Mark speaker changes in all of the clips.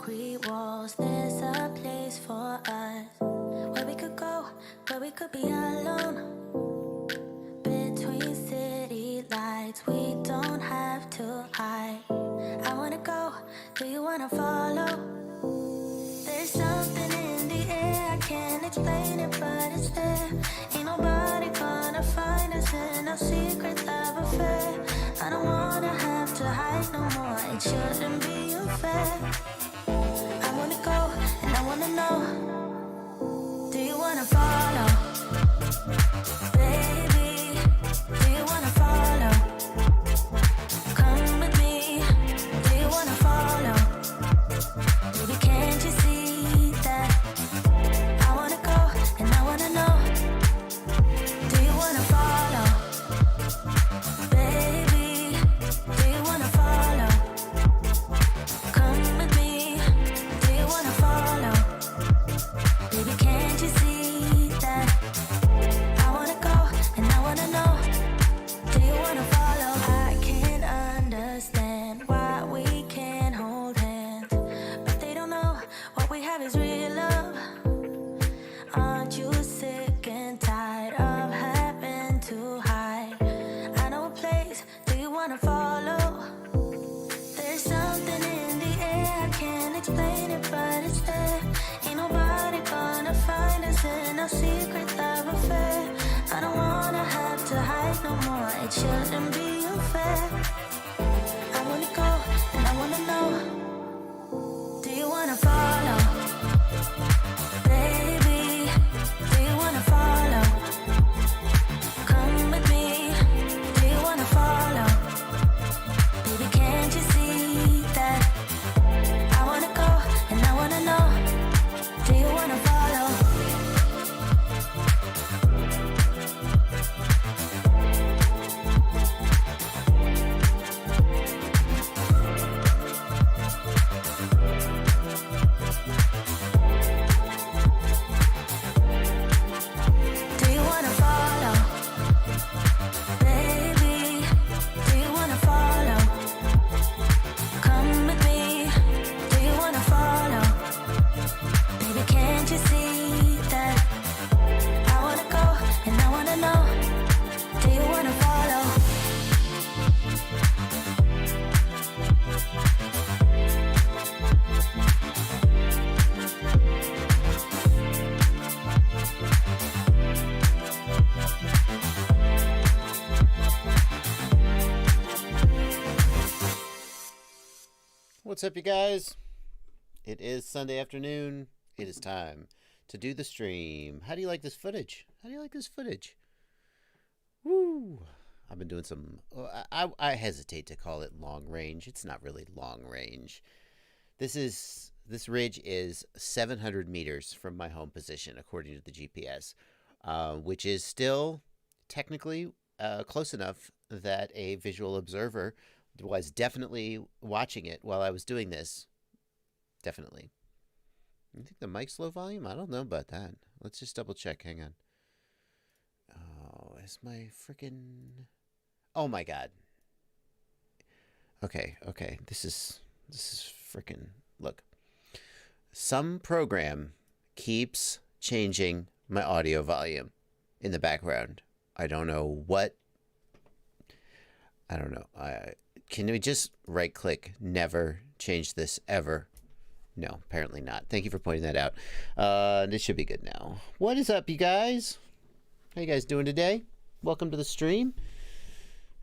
Speaker 1: concrete walls. There's a place for us where we could go, where we could be alone. Between city lights, we don't have to hide. I wanna go, do you wanna follow? There's something in the air, I can't explain it, but it's there. Ain't nobody gonna find us in our secret love affair. I don't wanna have to hide no more, it shouldn't be unfair. I wanna go, and I wanna know, do you wanna follow? Baby, do you wanna follow? Come with me, do you wanna follow? Baby, can't you see that? I wanna go, and I wanna know, do you wanna follow? Baby, do you wanna follow? Come with me, do you wanna follow? Baby, can't you see that? I wanna go, and I wanna know, do you wanna follow? I can't understand why we can't hold hands, but they don't know what we have is real love. Aren't you sick and tired of having to hide? I know a place, do you wanna follow? There's something in the air, I can't explain it, but it's there. Ain't nobody gonna find us in our secret love affair. I don't wanna have to hide no more, it shouldn't be unfair. I wanna go, and I wanna know, do you wanna follow? Baby, do you wanna follow? Come with me, do you wanna follow? Baby, can't you see that? I wanna go, and I wanna know, do you wanna follow? Do you wanna follow? Baby, do you wanna follow? Come with me, do you wanna follow? Baby, can't you see that? I wanna go, and I wanna know, do you wanna follow?
Speaker 2: What's up, you guys? It is Sunday afternoon. It is time to do the stream. How do you like this footage? How do you like this footage? Woo! I've been doing some... I hesitate to call it long range. It's not really long range. This ridge is 700 meters from my home position, according to the GPS, which is still technically close enough that a visual observer was definitely watching it while I was doing this. Definitely. You think the mic's low volume? I don't know about that. Let's just double check. Hang on. Oh, is my freaking... Oh my god. Okay. This is freaking... Look. Some program keeps changing my audio volume in the background. I don't know what... I don't know. Can we just right-click, never change this ever? No, apparently not. Thank you for pointing that out. This should be good now. What is up, you guys? How you guys doing today? Welcome to the stream.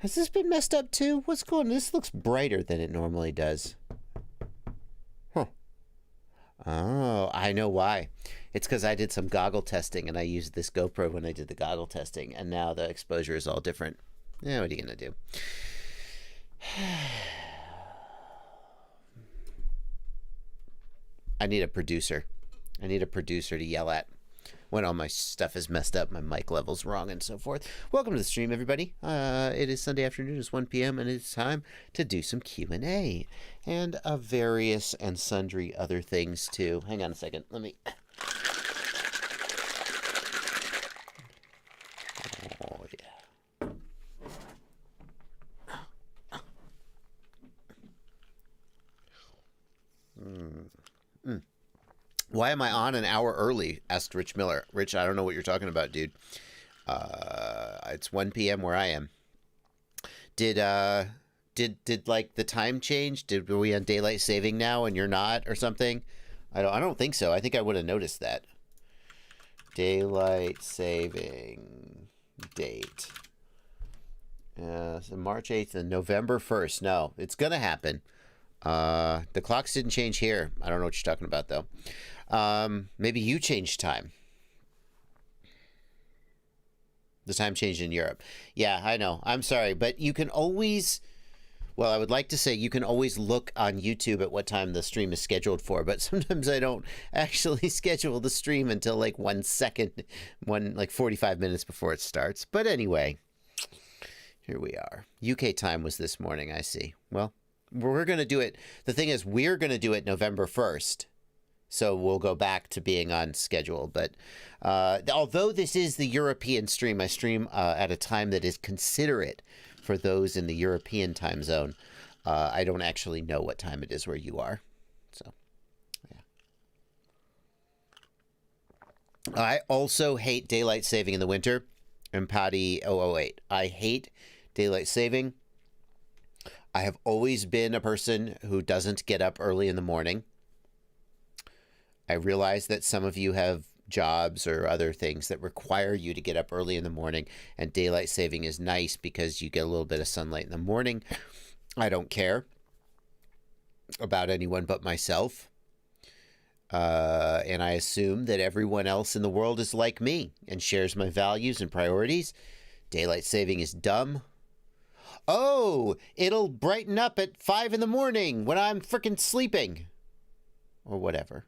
Speaker 2: Has this been messed up too? What's going on? This looks brighter than it normally does. Huh. Oh, I know why. It's because I did some goggle testing, and I used this GoPro when I did the goggle testing, and now the exposure is all different. Yeah, what are you going to do? I need a producer. I need a producer to yell at when all my stuff is messed up, my mic level's wrong, and so forth. Welcome to the stream, everybody. It is Sunday afternoon. It's 1 p.m. and it's time to do some Q&A and various and sundry other things too. Hang on a second. Let me... Oh, yeah. Why am I on an hour early? Asked Rich Miller. Rich, I don't know what you're talking about, dude. It's 1 p.m. where I am. Did like the time change? Were we on daylight saving now and you're not or something? I don't think so. I think I would have noticed that. Daylight saving date. So March 8th and November 1st. No, it's gonna happen. The clocks didn't change here. I don't know what you're talking about though. Maybe you changed time. The time changed in Europe. Yeah, I know. I'm sorry, but you can always, well, I would like to say you can always look on YouTube at what time the stream is scheduled for, but sometimes I don't actually schedule the stream until like 1 second, like 45 minutes before it starts. But anyway, here we are. UK time was this morning, I see. Well, we're going to do it. The thing is, we're going to do it November 1st. So we'll go back to being on schedule. But although this is the European stream, I stream at a time that is considerate for those in the European time zone. I don't actually know what time it is where you are. So, yeah. I also hate daylight saving in the winter. I'm Patty 008. I hate daylight saving. I have always been a person who doesn't get up early in the morning. I realize that some of you have jobs or other things that require you to get up early in the morning, and daylight saving is nice because you get a little bit of sunlight in the morning. I don't care about anyone but myself. And I assume that everyone else in the world is like me and shares my values and priorities. Daylight saving is dumb. Oh, it'll brighten up at 5 in the morning when I'm freaking sleeping. Or whatever.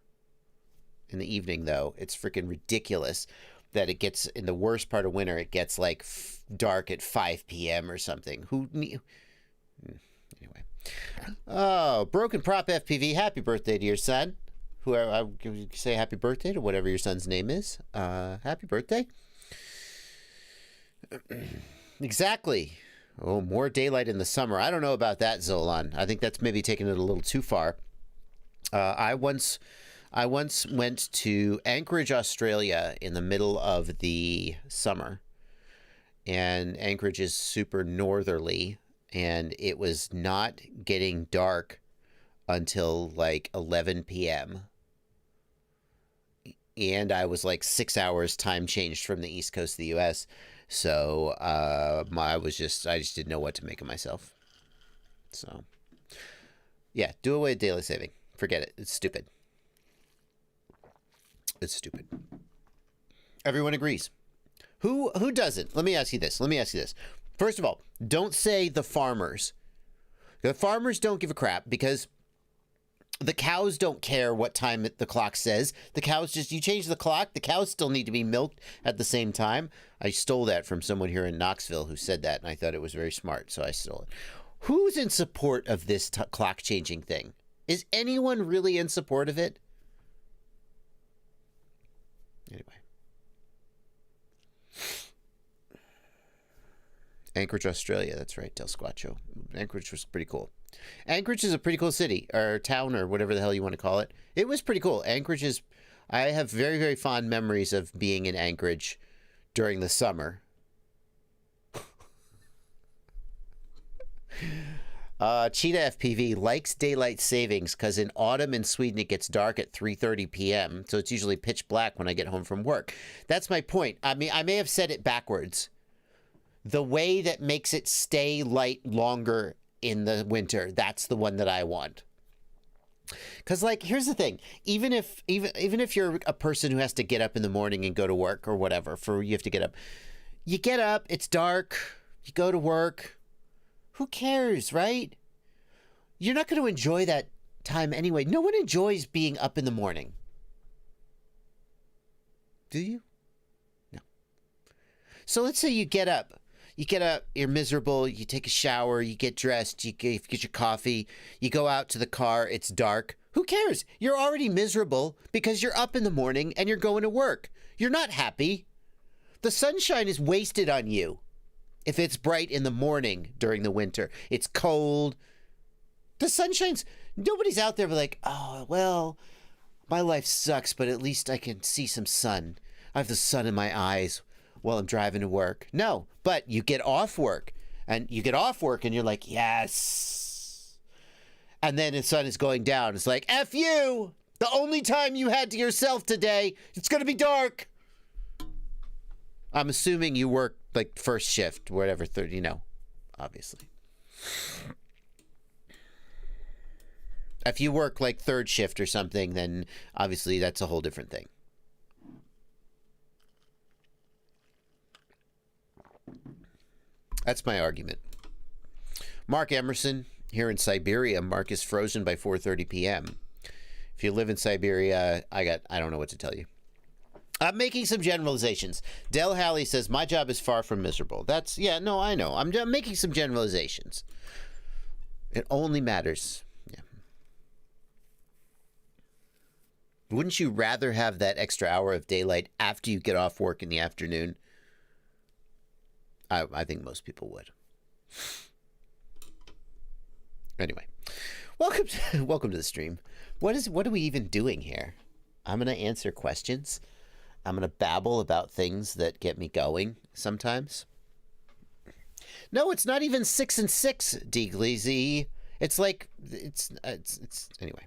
Speaker 2: In the evening, though, it's freaking ridiculous that it gets, in the worst part of winter, it gets like dark at 5 p.m. or something. Anyway. Oh, Broken Prop FPV, happy birthday to your son. Whoever, I say happy birthday to whatever your son's name is. Happy birthday. Exactly. Oh, more daylight in the summer. I don't know about that, Zolan. I think that's maybe taking it a little too far. I once went to Anchorage, Australia in the middle of the summer. And Anchorage is super northerly, and it was not getting dark until like 11 p.m. And I was like 6 hours time changed from the East Coast of the U.S., so I just didn't know what to make of myself. So, yeah, do away with daylight saving. Forget it. It's stupid. It's stupid. Everyone agrees. Who doesn't? Let me ask you this. First of all, don't say the farmers. The farmers don't give a crap because the cows don't care what time the clock says. The cows just, you change the clock, the cows still need to be milked at the same time. I stole that from someone here in Knoxville who said that, and I thought it was very smart, so I stole it. Who's in support of this clock changing thing? Is anyone really in support of it? Anyway. Anchorage, Australia. That's right, Del Squatcho. Anchorage was pretty cool. Anchorage is a pretty cool city, or town, or whatever the hell you want to call it. It was pretty cool. Anchorage is... I have very, very fond memories of being in Anchorage during the summer. Cheetah FPV likes daylight savings because in autumn in Sweden it gets dark at 3:30 p.m. So it's usually pitch black when I get home from work. That's my point. I mean, I may have said it backwards. The way that makes it stay light longer in the winter, that's the one that I want. Because, like, here's the thing. Even if you're a person who has to get up in the morning and go to work or whatever, you have to get up. You get up, it's dark, you go to work. Who cares, right? You're not going to enjoy that time anyway. No one enjoys being up in the morning. Do you? No. So let's say you get up. You're miserable, you take a shower, you get dressed, you get your coffee, you go out to the car, it's dark. Who cares? You're already miserable because you're up in the morning and you're going to work. You're not happy. The sunshine is wasted on you. If it's bright in the morning during the winter, it's cold. The sunshine's, nobody's out there like, oh, well, My life sucks, but at least I can see some sun. I have the sun in my eyes while I'm driving to work. No, but you get off work, and you're like, yes. And then the sun is going down. It's like, F you! The only time you had to yourself today, it's going to be dark. I'm assuming you work like first shift, whatever, third, obviously. If you work like third shift or something, then obviously that's a whole different thing. That's my argument. Mark Emerson, here in Siberia, Mark is frozen by 4:30 p.m. If you live in Siberia, I don't know what to tell you. I'm making some generalizations. Del Halley says, my job is far from miserable. I know. I'm making some generalizations. It only matters. Yeah. Wouldn't you rather have that extra hour of daylight after you get off work in the afternoon? I think most people would. Anyway, welcome to the stream. What are we even doing here? I'm going to answer questions. I'm going to babble about things that get me going sometimes. No, it's not even 6 and 6, Deaglezy. It's like, it's anyway.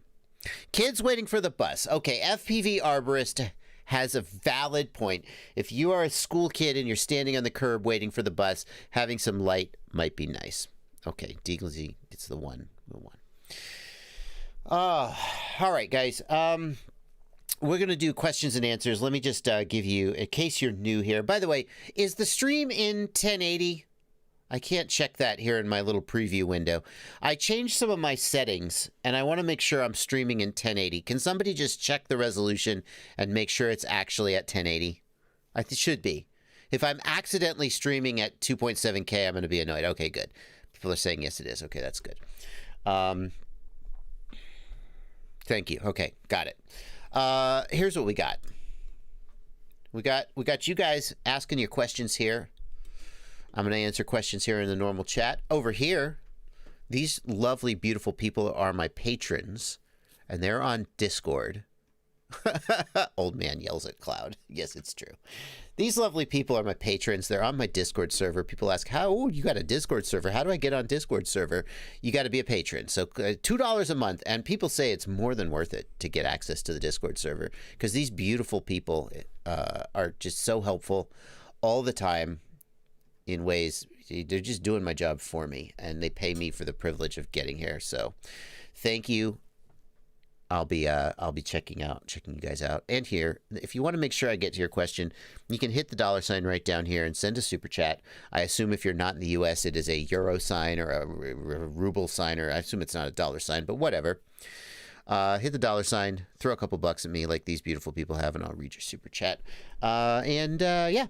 Speaker 2: Kids waiting for the bus. Okay, FPV Arborist has a valid point. If you are a school kid and you're standing on the curb waiting for the bus, having some light might be nice. Okay, Deaglezy, it's the one. All right, guys. We're going to do questions and answers. Let me just give you, in case you're new here. By the way, is the stream in 1080? I can't check that here in my little preview window. I changed some of my settings, and I want to make sure I'm streaming in 1080. Can somebody just check the resolution and make sure it's actually at 1080? It should be. If I'm accidentally streaming at 2.7K, I'm going to be annoyed. Okay, good. People are saying yes, it is. Okay, that's good. Thank you. Okay, got it. Here's what we got. We got you guys asking your questions here. I'm going to answer questions here in the normal chat. Over here, these lovely, beautiful people are my patrons, and they're on Discord. Old man yells at Cloud. Yes, it's true. These lovely people are my patrons. They're on my Discord server. People ask, you got a Discord server? How do I get on Discord server? You got to be a patron. So $2 a month. And people say it's more than worth it to get access to the Discord server because these beautiful people are just so helpful all the time in ways. They're just doing my job for me, and they pay me for the privilege of getting here. So thank you. I'll be checking you guys out. And here, if you want to make sure I get to your question, you can hit the $sign right down here and send a super chat. I assume if you're not in the US, it is a euro sign or a ruble sign, or I assume it's not a $sign, but whatever. Hit the $sign, throw a couple bucks at me like these beautiful people have, and I'll read your super chat. Yeah.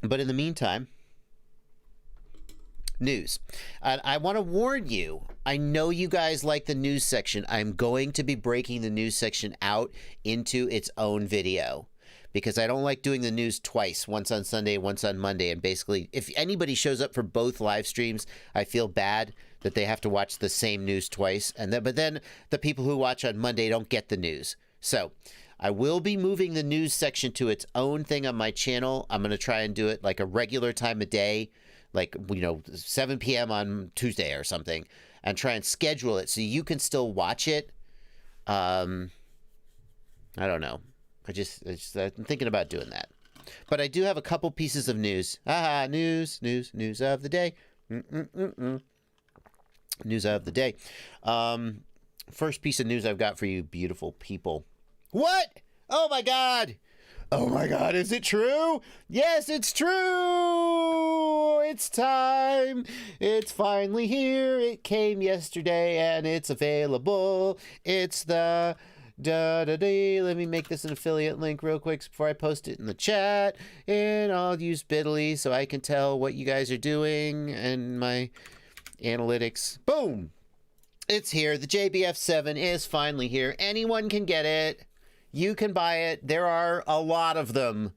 Speaker 2: But in the meantime, news. I want to warn you, I know you guys like the news section. I'm going to be breaking the news section out into its own video because I don't like doing the news twice, once on Sunday, once on Monday. And basically, if anybody shows up for both live streams, I feel bad that they have to watch the same news twice. But then the people who watch on Monday don't get the news. So I will be moving the news section to its own thing on my channel. I'm going to try and do it like a regular time of day, like, 7 p.m. on Tuesday or something, and try and schedule it so you can still watch it. I don't know. I'm thinking about doing that. But I do have a couple pieces of news. News of the day. News of the day. First piece of news I've got for you beautiful people. What? Oh my God. Oh my God, is it true? Yes, it's true! It's time! It's finally here. It came yesterday and it's available. It's the let me make this an affiliate link real quick before I post it in the chat. And I'll use Bitly so I can tell what you guys are doing and my analytics. Boom! It's here. The JBF7 is finally here. Anyone can get it. You can buy it. There are a lot of them.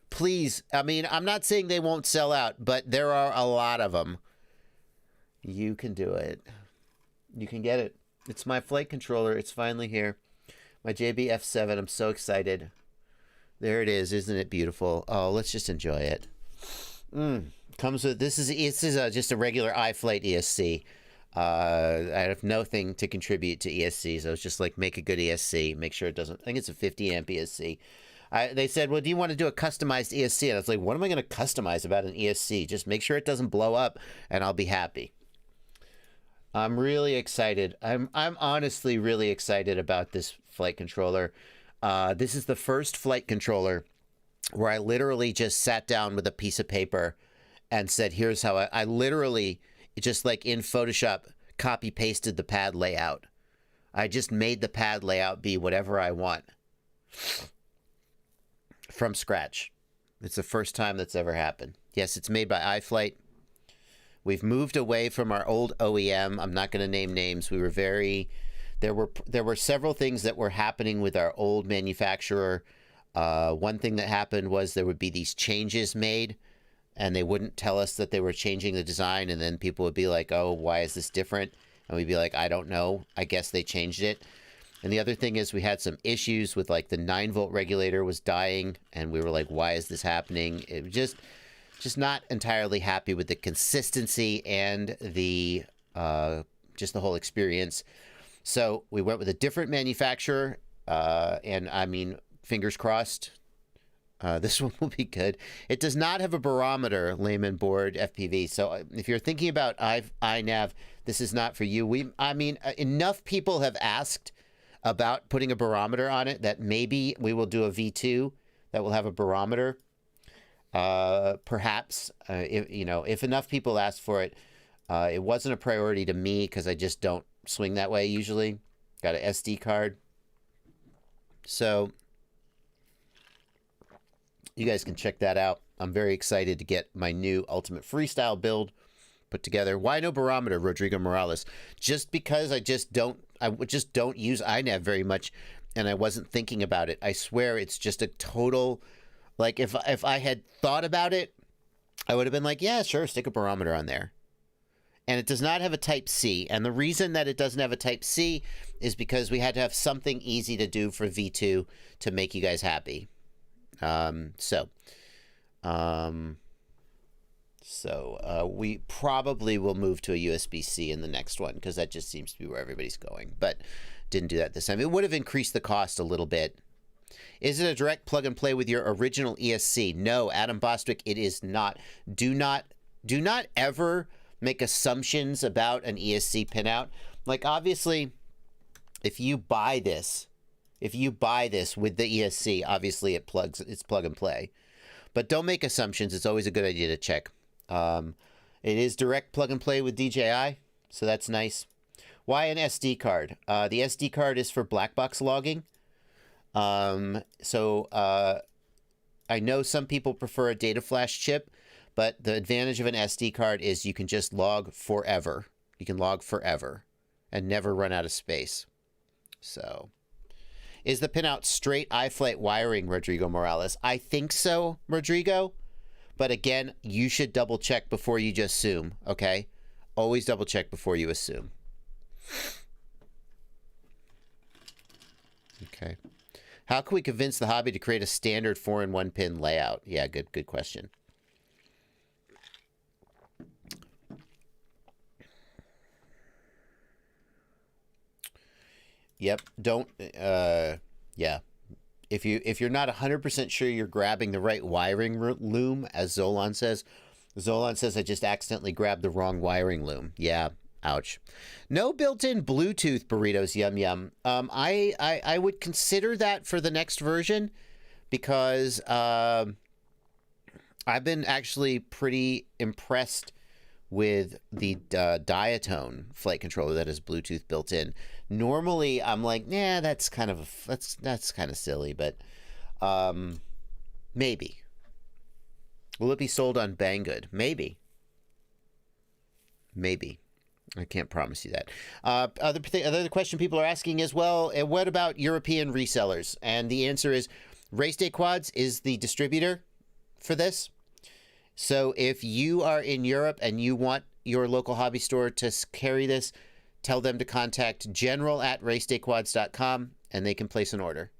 Speaker 2: Please. I mean, I'm not saying they won't sell out, but there are a lot of them. You can do it. You can get it. It's my flight controller. It's finally here. My JBF7. I'm so excited. There it is. Isn't it beautiful? Oh, let's just enjoy it. Comes with, this is just a regular iFlight ESC. I have nothing to contribute to ESC, so it's just like, make a good ESC. Make sure it doesn't, I think it's a 50 amp ESC. They said, well, do you want to do a customized ESC? And I was like, what am I going to customize about an ESC? Just make sure it doesn't blow up, and I'll be happy. I'm really excited. I'm honestly really excited about this flight controller. This is the first flight controller where I literally just sat down with a piece of paper and said, here's how I literally, just like in Photoshop, copy pasted the pad layout. I just made the pad layout be whatever I want. From scratch. It's the first time that's ever happened. Yes, it's made by iFlight. We've moved away from our old OEM. I'm not going to name names. We were there were several things that were happening with our old manufacturer. One thing that happened was there would be these changes made, and they wouldn't tell us that they were changing the design, and then people would be like, oh, why is this different? And we'd be like, I don't know. I guess they changed it. And the other thing is we had some issues with, like, the 9-volt regulator was dying, and we were like, why is this happening? It was just not entirely happy with the consistency and the just the whole experience. So we went with a different manufacturer, and I mean, fingers crossed, this one will be good. It does not have a barometer, layman board FPV. So if you're thinking about iNav, this is not for you. I mean, enough people have asked about putting a barometer on it that maybe we will do a V2 that will have a barometer. Perhaps, if enough people ask for it. It wasn't a priority to me because I just don't swing that way usually. Got an SD card. So you guys can check that out. I'm very excited to get my new Ultimate Freestyle build put together. Why no barometer, Rodrigo Morales? Just because I just don't use iNav very much, and I wasn't thinking about it. I swear it's just a total, like, if I had thought about it, I would have been like, yeah, sure, stick a barometer on there. And it does not have a Type C. And the reason that it doesn't have a Type C is because we had to have something easy to do for V2 to make you guys happy. We probably will move to a USB-C in the next one because that just seems to be where everybody's going. But didn't do that this time. It would have increased the cost a little bit. Is it a direct plug and play with your original ESC? No, Adam Bostwick, it is not. Do not ever make assumptions about an ESC pinout. Like, obviously, if you buy this with the ESC, obviously it's plug and play. But don't make assumptions. It's always a good idea to check. It is direct plug and play with DJI, so that's nice. Why an SD card? The SD card is for black box logging. I know some people prefer a data flash chip, but the advantage of an SD card is you can just log forever. You can log forever and never run out of space. So, is the pinout straight iFlight wiring, Rodrigo Morales? I think so, Rodrigo. But again, you should double check before you just assume, okay? Always double check before you assume. Okay. How can we convince the hobby to create a standard 4-in-1 pin layout? Yeah, good question. Yep. Don't. Yeah. If you're not 100% sure you're grabbing the right wiring loom, as Zolan says, I just accidentally grabbed the wrong wiring loom. Yeah. Ouch. No built-in Bluetooth burritos. Yum yum. I would consider that for the next version because I've been actually pretty impressed with the Diatone flight controller that is Bluetooth built in. Normally, I'm like, nah, that's kind of silly, but maybe. Will it be sold on Banggood? Maybe. I can't promise you that. Other question people are asking is, well, what about European resellers? And the answer is, Race Day Quads is the distributor for this. So if you are in Europe and you want your local hobby store to carry this, tell them to contact general@raystaquads.com and they can place an order.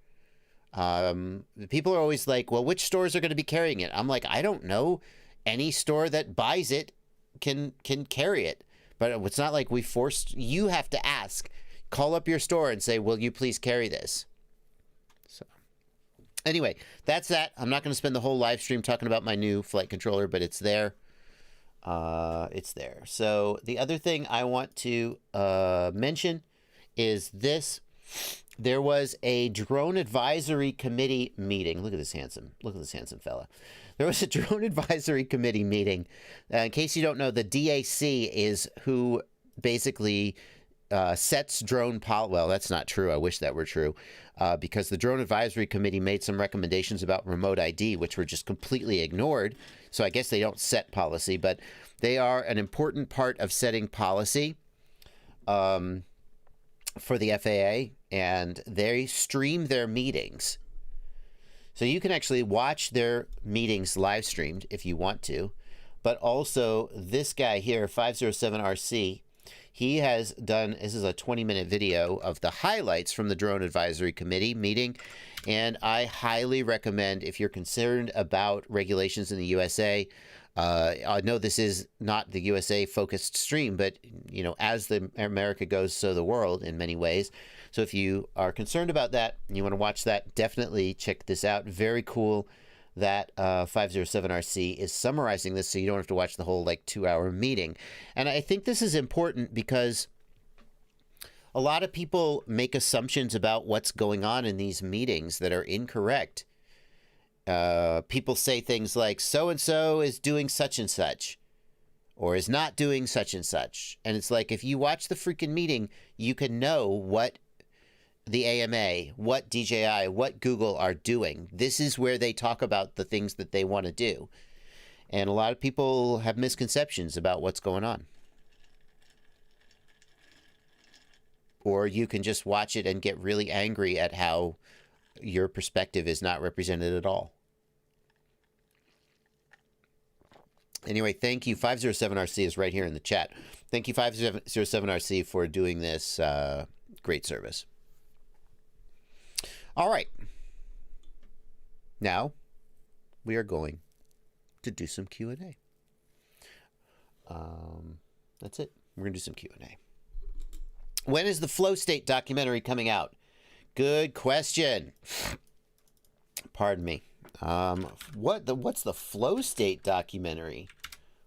Speaker 2: People are always like, well, which stores are going to be carrying it? I'm like, I don't know. Any store that buys it can carry it. But it's not like we forced, you have to ask. Call up your store and say, will you please carry this? So anyway, that's that. I'm not going to spend the whole live stream talking about my new flight controller, but it's there. It's there. So the other thing I want to mention is this. There was a drone advisory committee meeting. Look at this handsome fella. There was a drone advisory committee meeting. In case you don't know, the DAC is who basically sets drone policy. Well, that's not true. I wish that were true, because the drone advisory committee made some recommendations about remote ID, which were just completely ignored. So I guess they don't set policy, but they are an important part of setting policy for the FAA, and they stream their meetings. So you can actually watch their meetings live streamed if you want to. But also this guy here, 507RC, he has done, this is a 20-minute video of the highlights from the Drone Advisory Committee meeting. And I highly recommend, if you're concerned about regulations in the USA, I know this is not the USA focused stream, but you know, as the America goes, so the world in many ways. So if you are concerned about that and you want to watch that, definitely check this out. Very cool that 507RC is summarizing this so you don't have to watch the whole like 2-hour meeting. And I think this is important because a lot of people make assumptions about what's going on in these meetings that are incorrect. People say things like, so-and-so is doing such and such, or is not doing such and such. And it's like, if you watch the freaking meeting, you can know what the AMA, what DJI, what Google are doing. This is where they talk about the things that they want to do. And a lot of people have misconceptions about what's going on. Or you can just watch it and get really angry at how your perspective is not represented at all. Anyway, thank you. 507RC is right here in the chat. Thank you, 507RC, for doing this great service. All right. Now, we are going to do some Q&A. That's it. We're going to do some Q&A. When is the Flow State documentary coming out? Good question. Pardon me. What's the Flow State documentary?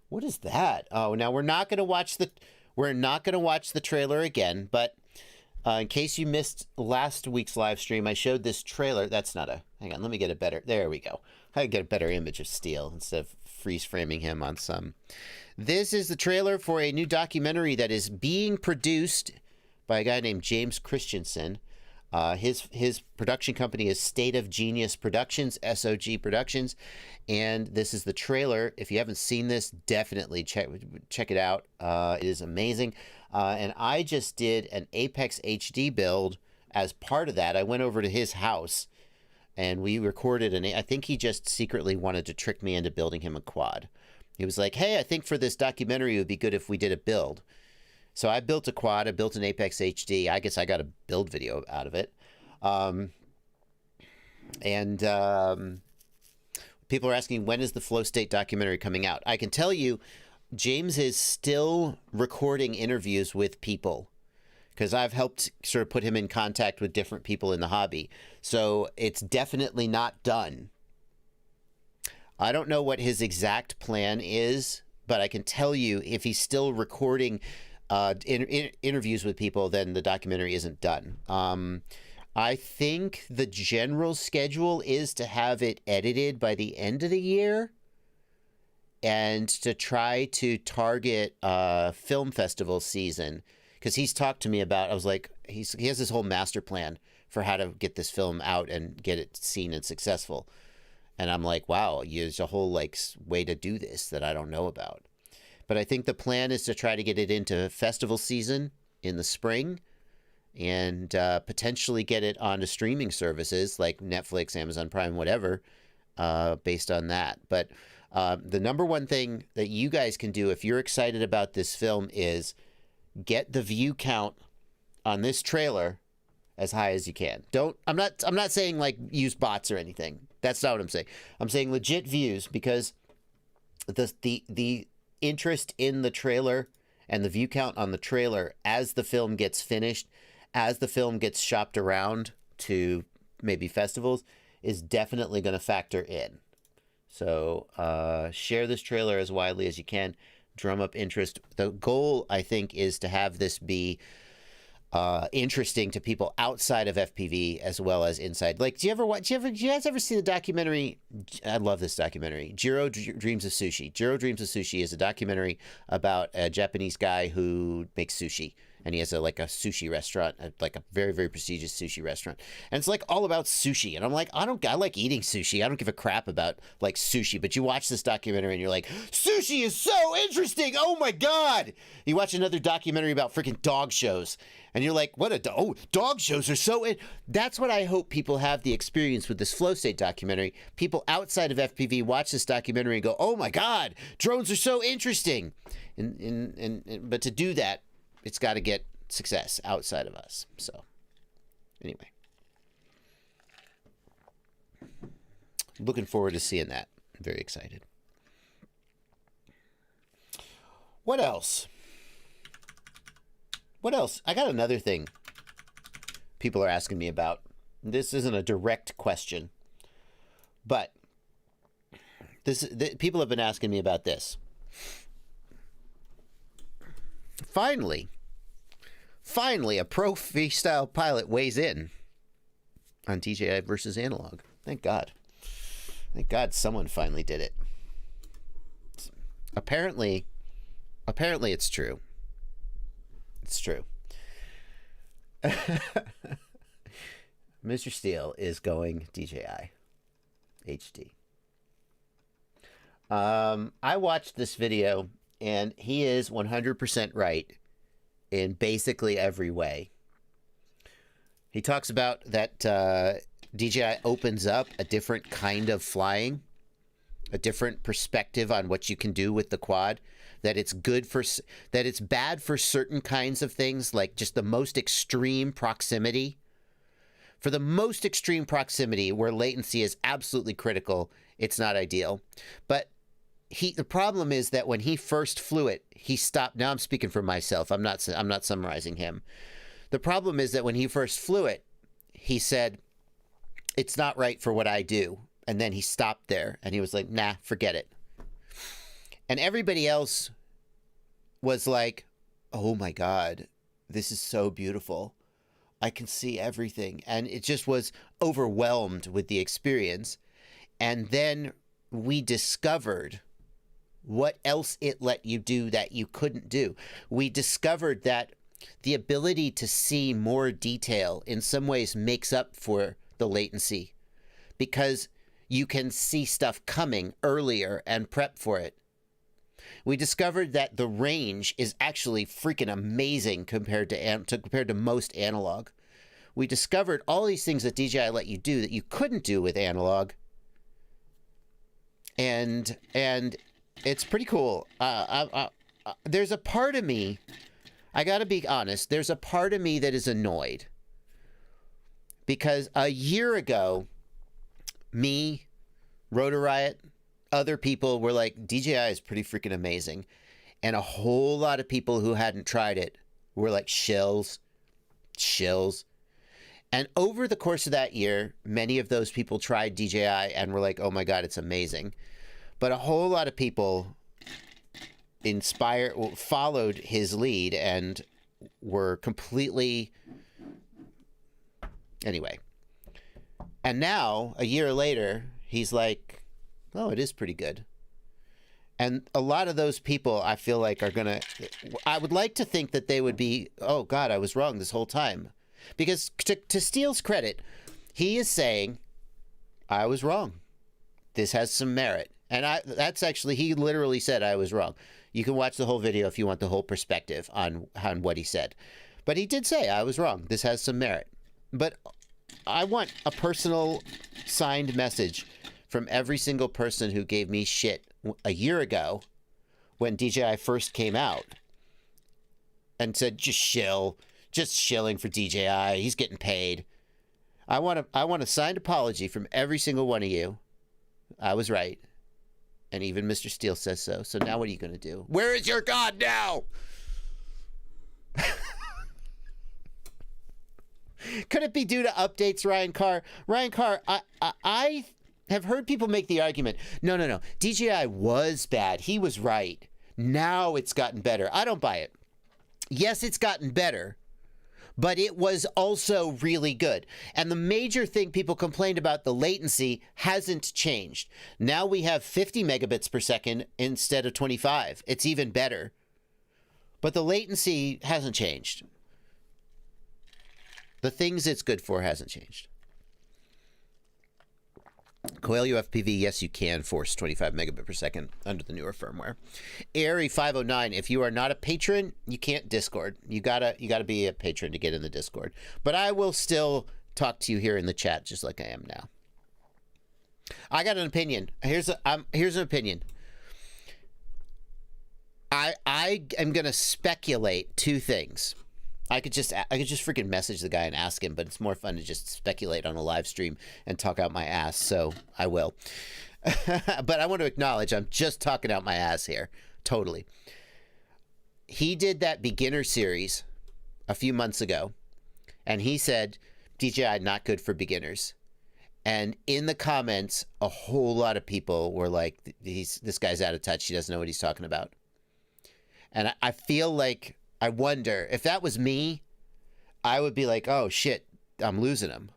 Speaker 2: What is that? Oh, now we're not going to watch the trailer again, but in case you missed last week's live stream, I showed this trailer. That's not a, hang on, let me get a better, there we go. I get a better image of Steele instead of freeze framing him on some. This is the trailer for a new documentary that is being produced by a guy named James Christensen. His production company is State of Genius Productions, SOG Productions, and this is the trailer. If you haven't seen this, definitely check it out. It is amazing. And I just did an Apex HD build as part of that. I went over to his house and we recorded, and I think he just secretly wanted to trick me into building him a quad. He was like, hey, I think for this documentary it would be good if we did a build. So I built a quad, I built an Apex HD. I guess I got a build video out of it. People are asking, when is the Flow State documentary coming out? I can tell you, James is still recording interviews with people because I've helped sort of put him in contact with different people in the hobby. So it's definitely not done. I don't know what his exact plan is, but I can tell you if he's still recording interviews with people, then the documentary isn't done. I think the general schedule is to have it edited by the end of the year and to try to target film festival season, because he's talked to me about, I was like, he has this whole master plan for how to get this film out and get it seen and successful. And I'm like, wow, there's a whole like way to do this that I don't know about. But I think the plan is to try to get it into festival season in the spring and potentially get it onto streaming services like Netflix, Amazon Prime, whatever, based on that. But the number one thing that you guys can do if you're excited about this film is get the view count on this trailer as high as you can. I'm not saying like use bots or anything. That's not what I'm saying. I'm saying legit views, because the interest in the trailer and the view count on the trailer as the film gets finished, as the film gets shopped around to maybe festivals, is definitely going to factor in. So share this trailer as widely as you can. Drum up interest. The goal, I think, is to have this be interesting to people outside of FPV as well as inside. Like, do you guys ever see the documentary? I love this documentary, Jiro Dreams of Sushi. Jiro Dreams of Sushi is a documentary about a Japanese guy who makes sushi, and he has a sushi restaurant, like a very, very prestigious sushi restaurant. And it's like all about sushi. And I'm like, I like eating sushi. I don't give a crap about like sushi. But you watch this documentary and you're like, sushi is so interesting. Oh my God. You watch another documentary about freaking dog shows. And you're like, dog shows are so... That's what I hope people have the experience with this Flow State documentary. People outside of FPV watch this documentary and go, oh my God, drones are so interesting. But to do that, it's got to get success outside of us. So, anyway. Looking forward to seeing that. I'm very excited. What else? I got another thing people are asking me about. This isn't a direct question, but people have been asking me about this. Finally, a pro freestyle pilot weighs in on DJI versus analog. Thank God. Thank God someone finally did it. Apparently it's true. It's true. Mr. Steele is going DJI HD. I watched this video, and he is 100% right in basically every way. He talks about that DJI opens up a different kind of flying, a different perspective on what you can do with the quad, that it's bad for certain kinds of things, like just the most extreme proximity. For the most extreme proximity where latency is absolutely critical, it's not ideal. But the problem is that when he first flew it, he stopped. Now I'm speaking for myself. I'm not summarizing him. The problem is that when he first flew it, he said, it's not right for what I do. And then he stopped there and he was like, nah, forget it. And everybody else was like, oh my God, this is so beautiful. I can see everything. And it just was overwhelmed with the experience. And then we discovered what else it let you do that you couldn't do. We discovered that the ability to see more detail in some ways makes up for the latency, because you can see stuff coming earlier and prep for it. We discovered that the range is actually freaking amazing compared to most analog. We discovered all these things that DJI let you do that you couldn't do with analog. And it's pretty cool. There's a part of me, I gotta be honest, there's a part of me that is annoyed. Because a year ago, me, Rotor Riot, other people were like, DJI is pretty freaking amazing. And a whole lot of people who hadn't tried it were like, shills. And over the course of that year, many of those people tried DJI and were like, oh my God, it's amazing. But a whole lot of people followed his lead and were completely... Anyway. And now, a year later, he's like, oh, it is pretty good. And a lot of those people, I feel like, are going to... I would like to think that they would be, oh, God, I was wrong this whole time. Because to Steele's credit, he is saying, I was wrong. This has some merit. And that's actually, he literally said I was wrong. You can watch the whole video if you want the whole perspective on what he said. But he did say I was wrong. This has some merit. But I want a personal signed message from every single person who gave me shit a year ago when DJI first came out. and said, just shilling for DJI. He's getting paid. I want a signed apology from every single one of you. I was right. And even Mr. Steele says so. So now what are you going to do? Where is your God now? Could it be due to updates, Ryan Carr? Ryan Carr, I have heard people make the argument, no. DJI was bad. He was right. Now it's gotten better. I don't buy it. Yes, it's gotten better, but it was also really good. And the major thing people complained about, the latency, hasn't changed. Now we have 50 megabits per second instead of 25. It's even better. But the latency hasn't changed. The things it's good for hasn't changed. Coelho FPV, yes, you can force 25 megabit per second under the newer firmware. Airy509, if you are not a patron, you can't Discord. You gotta be a patron to get in the Discord. But I will still talk to you here in the chat, just like I am now. I got an opinion. Here's an opinion. I am gonna speculate two things. I could just freaking message the guy and ask him, but it's more fun to just speculate on a live stream and talk out my ass, so I will. But I want to acknowledge I'm just talking out my ass here. Totally. He did that beginner series a few months ago, and he said, DJI, not good for beginners. And in the comments, a whole lot of people were like, this guy's out of touch. He doesn't know what he's talking about. And I feel like, I wonder if that was me, I would be like, "Oh shit, I'm losing him."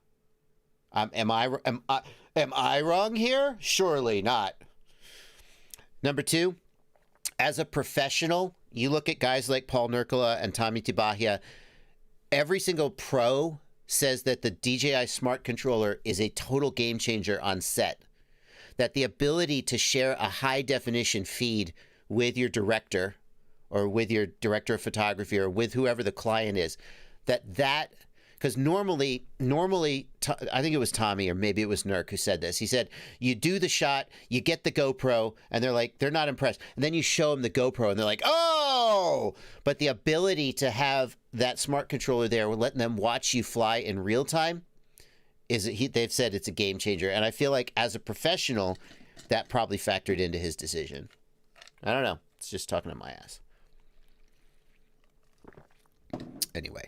Speaker 2: Am I wrong here? Surely not. Number two, as a professional, you look at guys like Paul Nurkala and Tommy Tibahia. Every single pro says that the DJI Smart Controller is a total game changer on set. That the ability to share a high definition feed with your director, or with your director of photography, or with whoever the client is, because normally, I think it was Tommy, or maybe it was Nurk who said this. He said, you do the shot, you get the GoPro, and they're not impressed. And then you show them the GoPro, and they're like, oh! But the ability to have that smart controller there, letting them watch you fly in real time, they've said it's a game changer. And I feel like as a professional, that probably factored into his decision. I don't know. It's just talking to my ass. Anyway,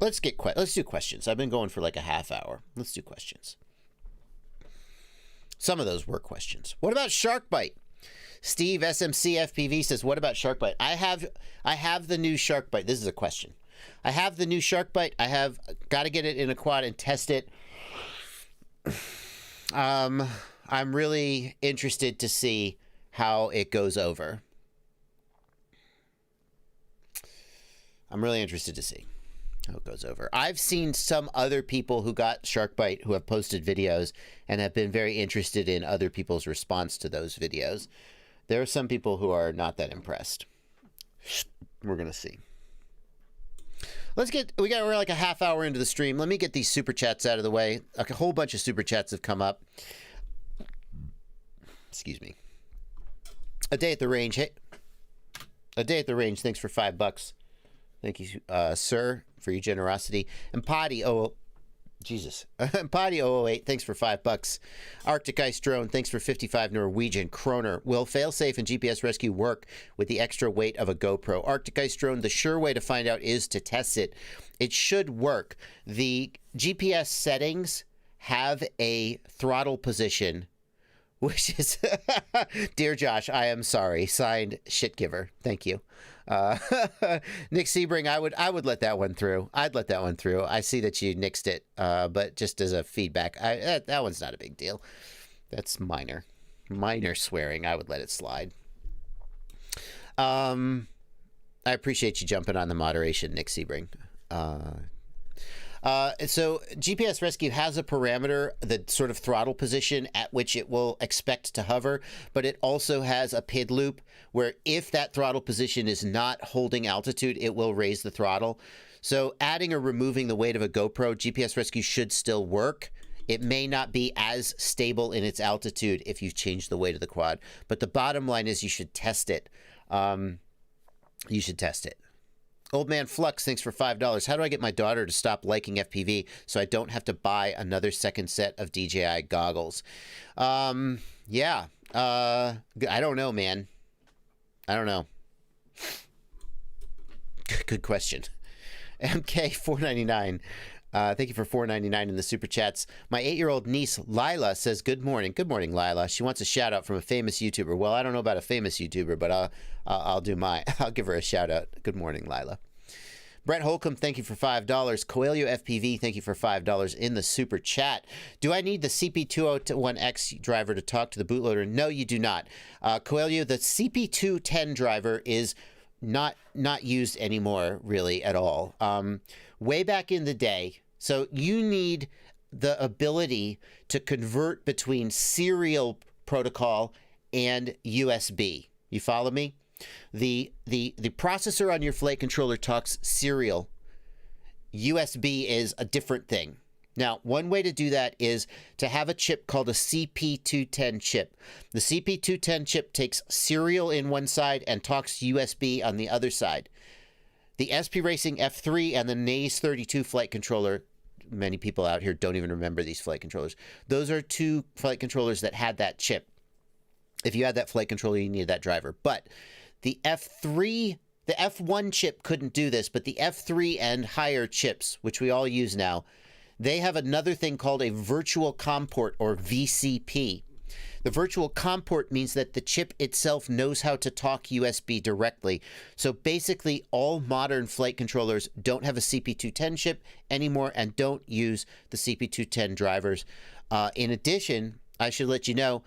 Speaker 2: let's do questions. I've been going for like a half hour. Let's do questions. Some of those were questions. What about Sharkbite? Steve SMC FPV says, what about Sharkbite? I have the new Sharkbite. This is a question. I have the new Sharkbite. I have got to get it in a quad and test it. I'm really interested to see how it goes over. I'm really interested to see how it goes over. I've seen some other people who got Sharkbite who have posted videos and have been very interested in other people's response to those videos. There are some people who are not that impressed. We're going to see. We're like a half hour into the stream. Let me get these super chats out of the way. A whole bunch of super chats have come up. Excuse me. A day at the range. Hey, a day at the range. Thanks for $5. Thank you, sir, for your generosity. And Potty, Potty 008, thanks for $5. Arctic Ice Drone, thanks for 55 Norwegian kroner. Will failsafe and GPS rescue work with the extra weight of a GoPro? Arctic Ice Drone, the sure way to find out is to test it. It should work. The GPS settings have a throttle position, which is, dear Josh, I am sorry. Signed, Shitgiver. Thank you. Nick Sebring, I would let that one through. I'd let that one through. I see that you nixed it, but just as a feedback, that one's not a big deal. That's minor swearing. I would let it slide. I appreciate you jumping on the moderation, Nick Sebring. So GPS Rescue has a parameter, the sort of throttle position at which it will expect to hover, but it also has a PID loop where if that throttle position is not holding altitude, it will raise the throttle. So adding or removing the weight of a GoPro, GPS Rescue should still work. It may not be as stable in its altitude if you change the weight of the quad, but the bottom line is you should test it. You should test it. Old Man Flux, thanks for $5. How do I get my daughter to stop liking FPV so I don't have to buy another second set of DJI goggles? Yeah. I don't know, man. I don't know. Good question. MK499. Thank you for $4.99 in the super chats. My 8-year-old niece Lila says good morning. Good morning, Lila. She wants a shout out from a famous YouTuber. Well, I don't know about a famous YouTuber, but I'll do mine. I'll give her a shout out. Good morning, Lila. Brett Holcomb, thank you for $5. Coelho FPV, thank you for $5 in the super chat. Do I need the CP201X driver to talk to the bootloader? No, you do not. Coelho, the CP210 driver is not used anymore, really, at all. Way back in the day, so you need the ability to convert between serial protocol and USB. You follow me? The processor on your flight controller talks serial. USB is a different thing. Now, one way to do that is to have a chip called a CP210 chip. The CP210 chip takes serial in one side and talks USB on the other side. The SP Racing F3 and the Naze 32 flight controller, many people out here don't even remember these flight controllers. Those are two flight controllers that had that chip. If you had that flight controller, you needed that driver. But the F3, the F1 chip couldn't do this, but the F3 and higher chips, which we all use now, they have another thing called a virtual COM port, or VCP. The virtual COM port means that the chip itself knows how to talk USB directly. So basically, all modern flight controllers don't have a CP210 chip anymore and don't use the CP210 drivers. In addition, I should let you know,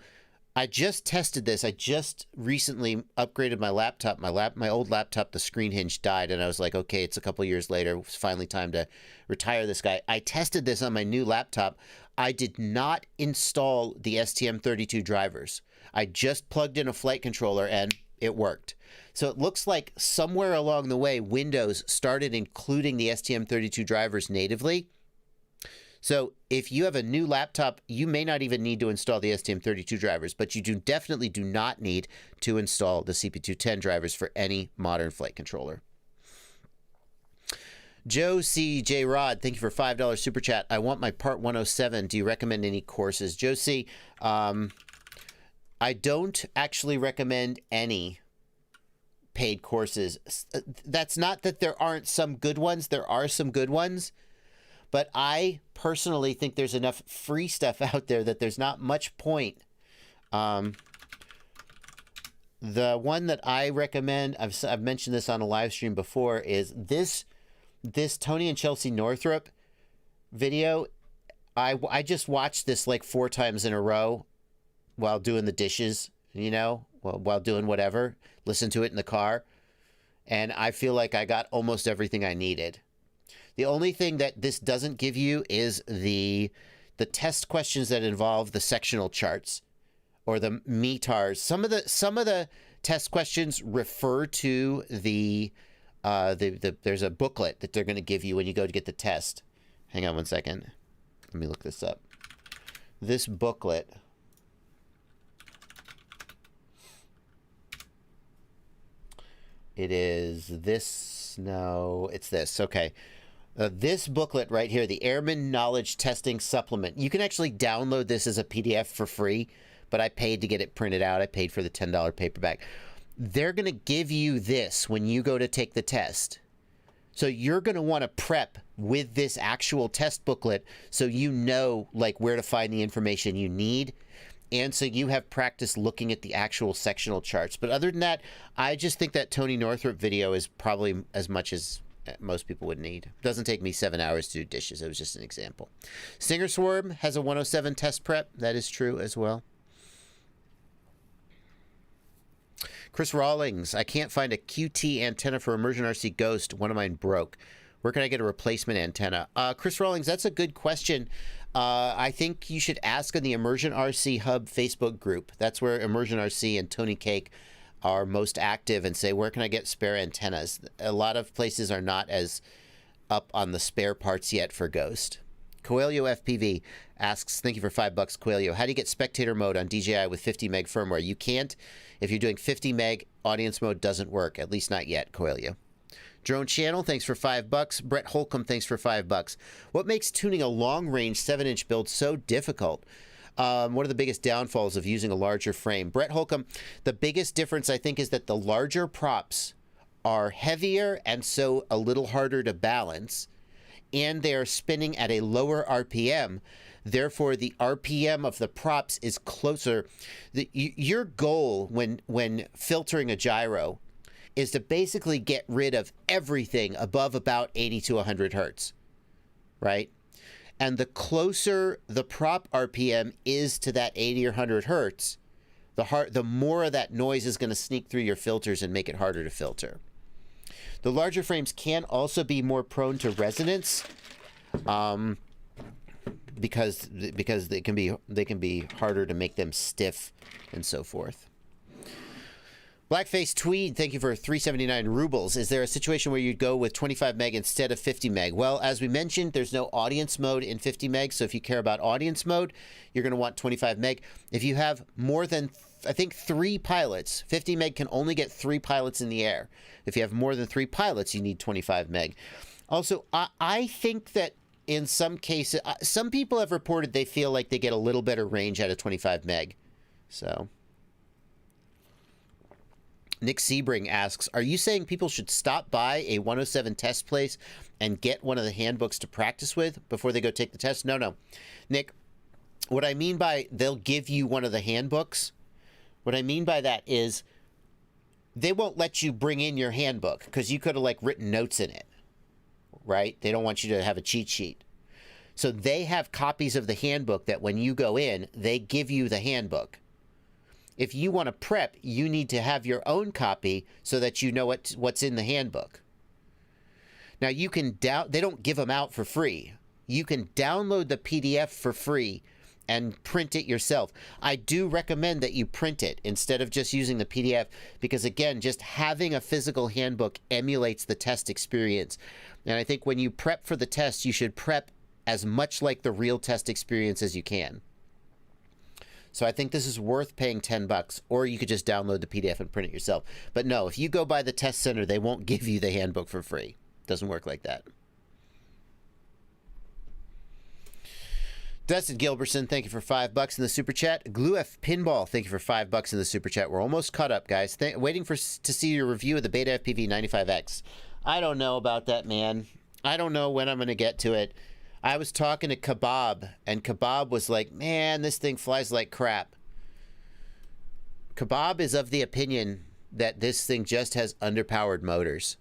Speaker 2: I just tested this. I just recently upgraded my laptop. My old laptop, the screen hinge died, and I was like, okay, it's a couple years later. It's finally time to retire this guy. I tested this on my new laptop. I did not install the STM32 drivers. I just plugged in a flight controller, and it worked. So it looks like somewhere along the way, Windows started including the STM32 drivers natively. So if you have a new laptop, you may not even need to install the STM32 drivers, but you definitely do not need to install the CP210 drivers for any modern flight controller. Joe C. J. Rod, thank you for $5 super chat. I want my Part 107. Do you recommend any courses? Joe C., I don't actually recommend any paid courses. That's not that there aren't some good ones. There are some good ones. But I personally think there's enough free stuff out there that there's not much point. The one that I recommend, I've mentioned this on a live stream before, is this Tony and Chelsea Northrup video. I just watched this like 4 times in a row while doing the dishes, you know, while doing whatever. Listen to it in the car. And I feel like I got almost everything I needed. The only thing that this doesn't give you is the test questions that involve the sectional charts or the METARs. Some of the test questions refer to there's a booklet that they're going to give you when you go to get the test. Hang on one second. Let me look this up. This booklet. It is this. No, it's this. Okay. This booklet right here, the Airman Knowledge Testing Supplement. You can actually download this as a PDF for free, but I paid to get it printed out. I paid for the $10 paperback. They're going to give you this when you go to take the test. So you're going to want to prep with this actual test booklet so you know like where to find the information you need. And so you have practice looking at the actual sectional charts. But other than that, I just think that Tony Northrup video is probably as much as most people would need. It doesn't take me 7 hours to do dishes. It was just an example. Stinger Swarm has a 107 test prep. That is true as well. Chris Rawlings, I can't find a QT antenna for Immersion RC Ghost. One of mine broke. Where can I get a replacement antenna? Chris Rawlings, that's a good question. I think you should ask in the Immersion RC Hub Facebook group. That's where Immersion RC and Tony Cake are most active, and say, where can I get spare antennas? A lot of places are not as up on the spare parts yet for Ghost. Coelho FPV asks, thank you for $5, Coelho. How do you get spectator mode on DJI with 50 meg firmware? You can't. If you're doing 50 meg, audience mode doesn't work, at least not yet, Coelho. Drone Channel, thanks for $5. Brett Holcomb, thanks for $5. What makes tuning a long-range 7-inch build so difficult? One of the biggest downfalls of using a larger frame. Brett Holcomb, the biggest difference, I think, is that the larger props are heavier and so a little harder to balance, and they are spinning at a lower RPM. Therefore, the RPM of the props is closer. Your goal when filtering a gyro is to basically get rid of everything above about 80 to 100 hertz, right? And the closer the prop RPM is to that 80 or 100 hertz, the more of that noise is going to sneak through your filters and make it harder to filter. The larger frames can also be more prone to resonance, because they can be harder to make them stiff and so forth. Blackface Tweed, thank you for 379 rubles. Is there a situation where you'd go with 25 meg instead of 50 meg? Well, as we mentioned, there's no audience mode in 50 meg, so if you care about audience mode, you're going to want 25 meg. If you have more than, I think, 3 pilots, 50 meg can only get 3 pilots in the air. If you have more than 3 pilots, you need 25 meg. Also, I think that in some cases, some people have reported they feel like they get a little better range out of 25 meg. So... Nick Sebring asks, are you saying people should stop by a 107 test place and get one of the handbooks to practice with before they go take the test? No. Nick, what I mean by they'll give you one of the handbooks, what I mean by that is they won't let you bring in your handbook because you could have like written notes in it, right? They don't want you to have a cheat sheet. So they have copies of the handbook that when you go in, they give you the handbook. If you want to prep, you need to have your own copy so that you know what's in the handbook. Now, you can they don't give them out for free. You can download the PDF for free and print it yourself. I do recommend that you print it instead of just using the PDF because, again, just having a physical handbook emulates the test experience. And I think when you prep for the test, you should prep as much like the real test experience as you can. So I think this is worth paying $10, or you could just download the PDF and print it yourself. But no, if you go by the test center, they won't give you the handbook for free. It doesn't work like that. Dustin Gilbertson, thank you for $5 in the super chat. Glue F Pinball, thank you for $5 in the super chat. We're almost caught up, guys. Waiting to see your review of the Beta FPV 95X. I don't know about that, man. I don't know when I'm going to get to it. I was talking to Kebab, and Kebab was like, man, this thing flies like crap. Kebab is of the opinion that this thing just has underpowered motors.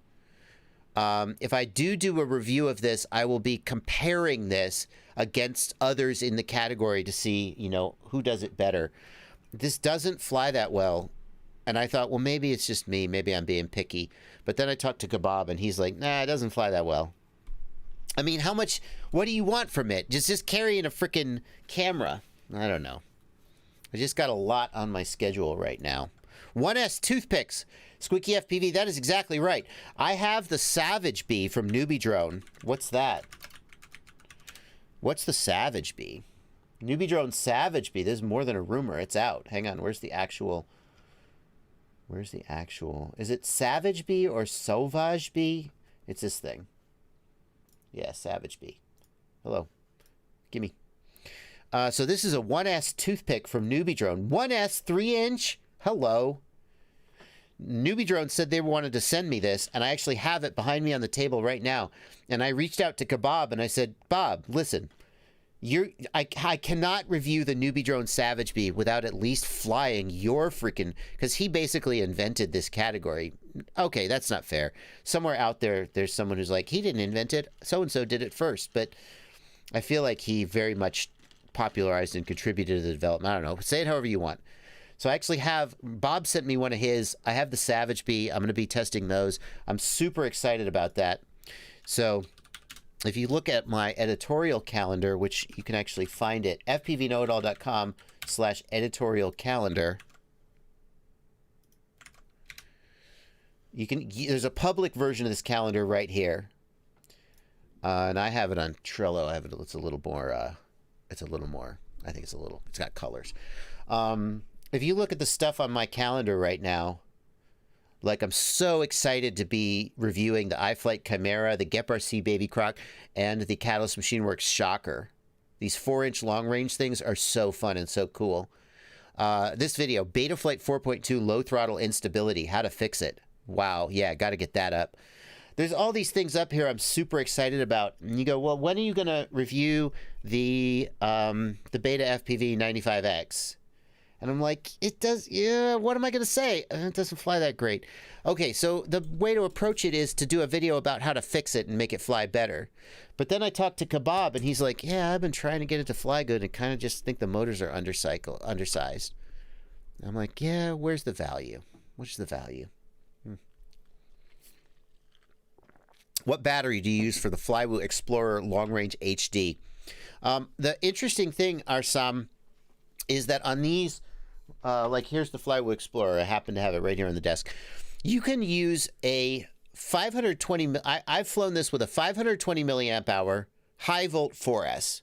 Speaker 2: If I do a review of this, I will be comparing this against others in the category to see, you know, who does it better. This doesn't fly that well. And I thought, well, maybe it's just me. Maybe I'm being picky. But then I talked to Kebab, and he's like, nah, it doesn't fly that well. I mean, what do you want from it? Just carrying a freaking camera. I don't know. I just got a lot on my schedule right now. 1S Toothpicks. Squeaky FPV, that is exactly right. I have the Savage Bee from Newbie Drone. What's that? What's the Savage Bee? Newbie Drone Savage Bee. There's more than a rumor. It's out. Hang on. Where's the actual? Is it Savage Bee or Sauvage Bee? It's this thing. Yeah, Savage Bee. Hello. Gimme. So this is a 1S toothpick from Newbie Drone. 1S 3-inch? Hello. Newbie Drone said they wanted to send me this, and I actually have it behind me on the table right now. And I reached out to Kebab, and I said, Bob, listen, I cannot review the Newbie Drone Savage Bee without at least flying your freaking... Because he basically invented this category. Okay, that's not fair. Somewhere out there, there's someone who's like, he didn't invent it. So-and-so did it first. But I feel like he very much popularized and contributed to the development. I don't know. Say it however you want. So I actually have... Bob sent me one of his. I have the Savage Bee. I'm going to be testing those. I'm super excited about that. So... if you look at my editorial calendar, which you can actually find at fpvknowitall.com/editorial calendar, there's a public version of this calendar right here, and I have it on Trello. I have it. It's a little more. I think it's got colors. If you look at the stuff on my calendar right now, Like, I'm so excited to be reviewing the iFlight Chimera, the Gep RC Baby Croc, and the Catalyst Machine Works Shocker. These 4-inch long-range things are so fun and so cool. This video, Betaflight 4.2 low throttle instability, how to fix it. Wow, yeah, got to get that up. There's all these things up here I'm super excited about. And you go, well, when are you going to review the Beta FPV 95X? And I'm like, it does, yeah, what am I going to say? It doesn't fly that great. Okay, so the way to approach it is to do a video about how to fix it and make it fly better. But then I talked to Kebab, and he's like, yeah, I've been trying to get it to fly good and kind of just think the motors are undersized. And I'm like, yeah, where's the value? What's the value? What battery do you use for the Flywheel Explorer Long Range HD? The interesting thing, Arsam, is that on these, like here's the Flywheel Explorer. I happen to have it right here on the desk. You can use a 520, I've flown this with a 520 milliamp hour high volt 4S.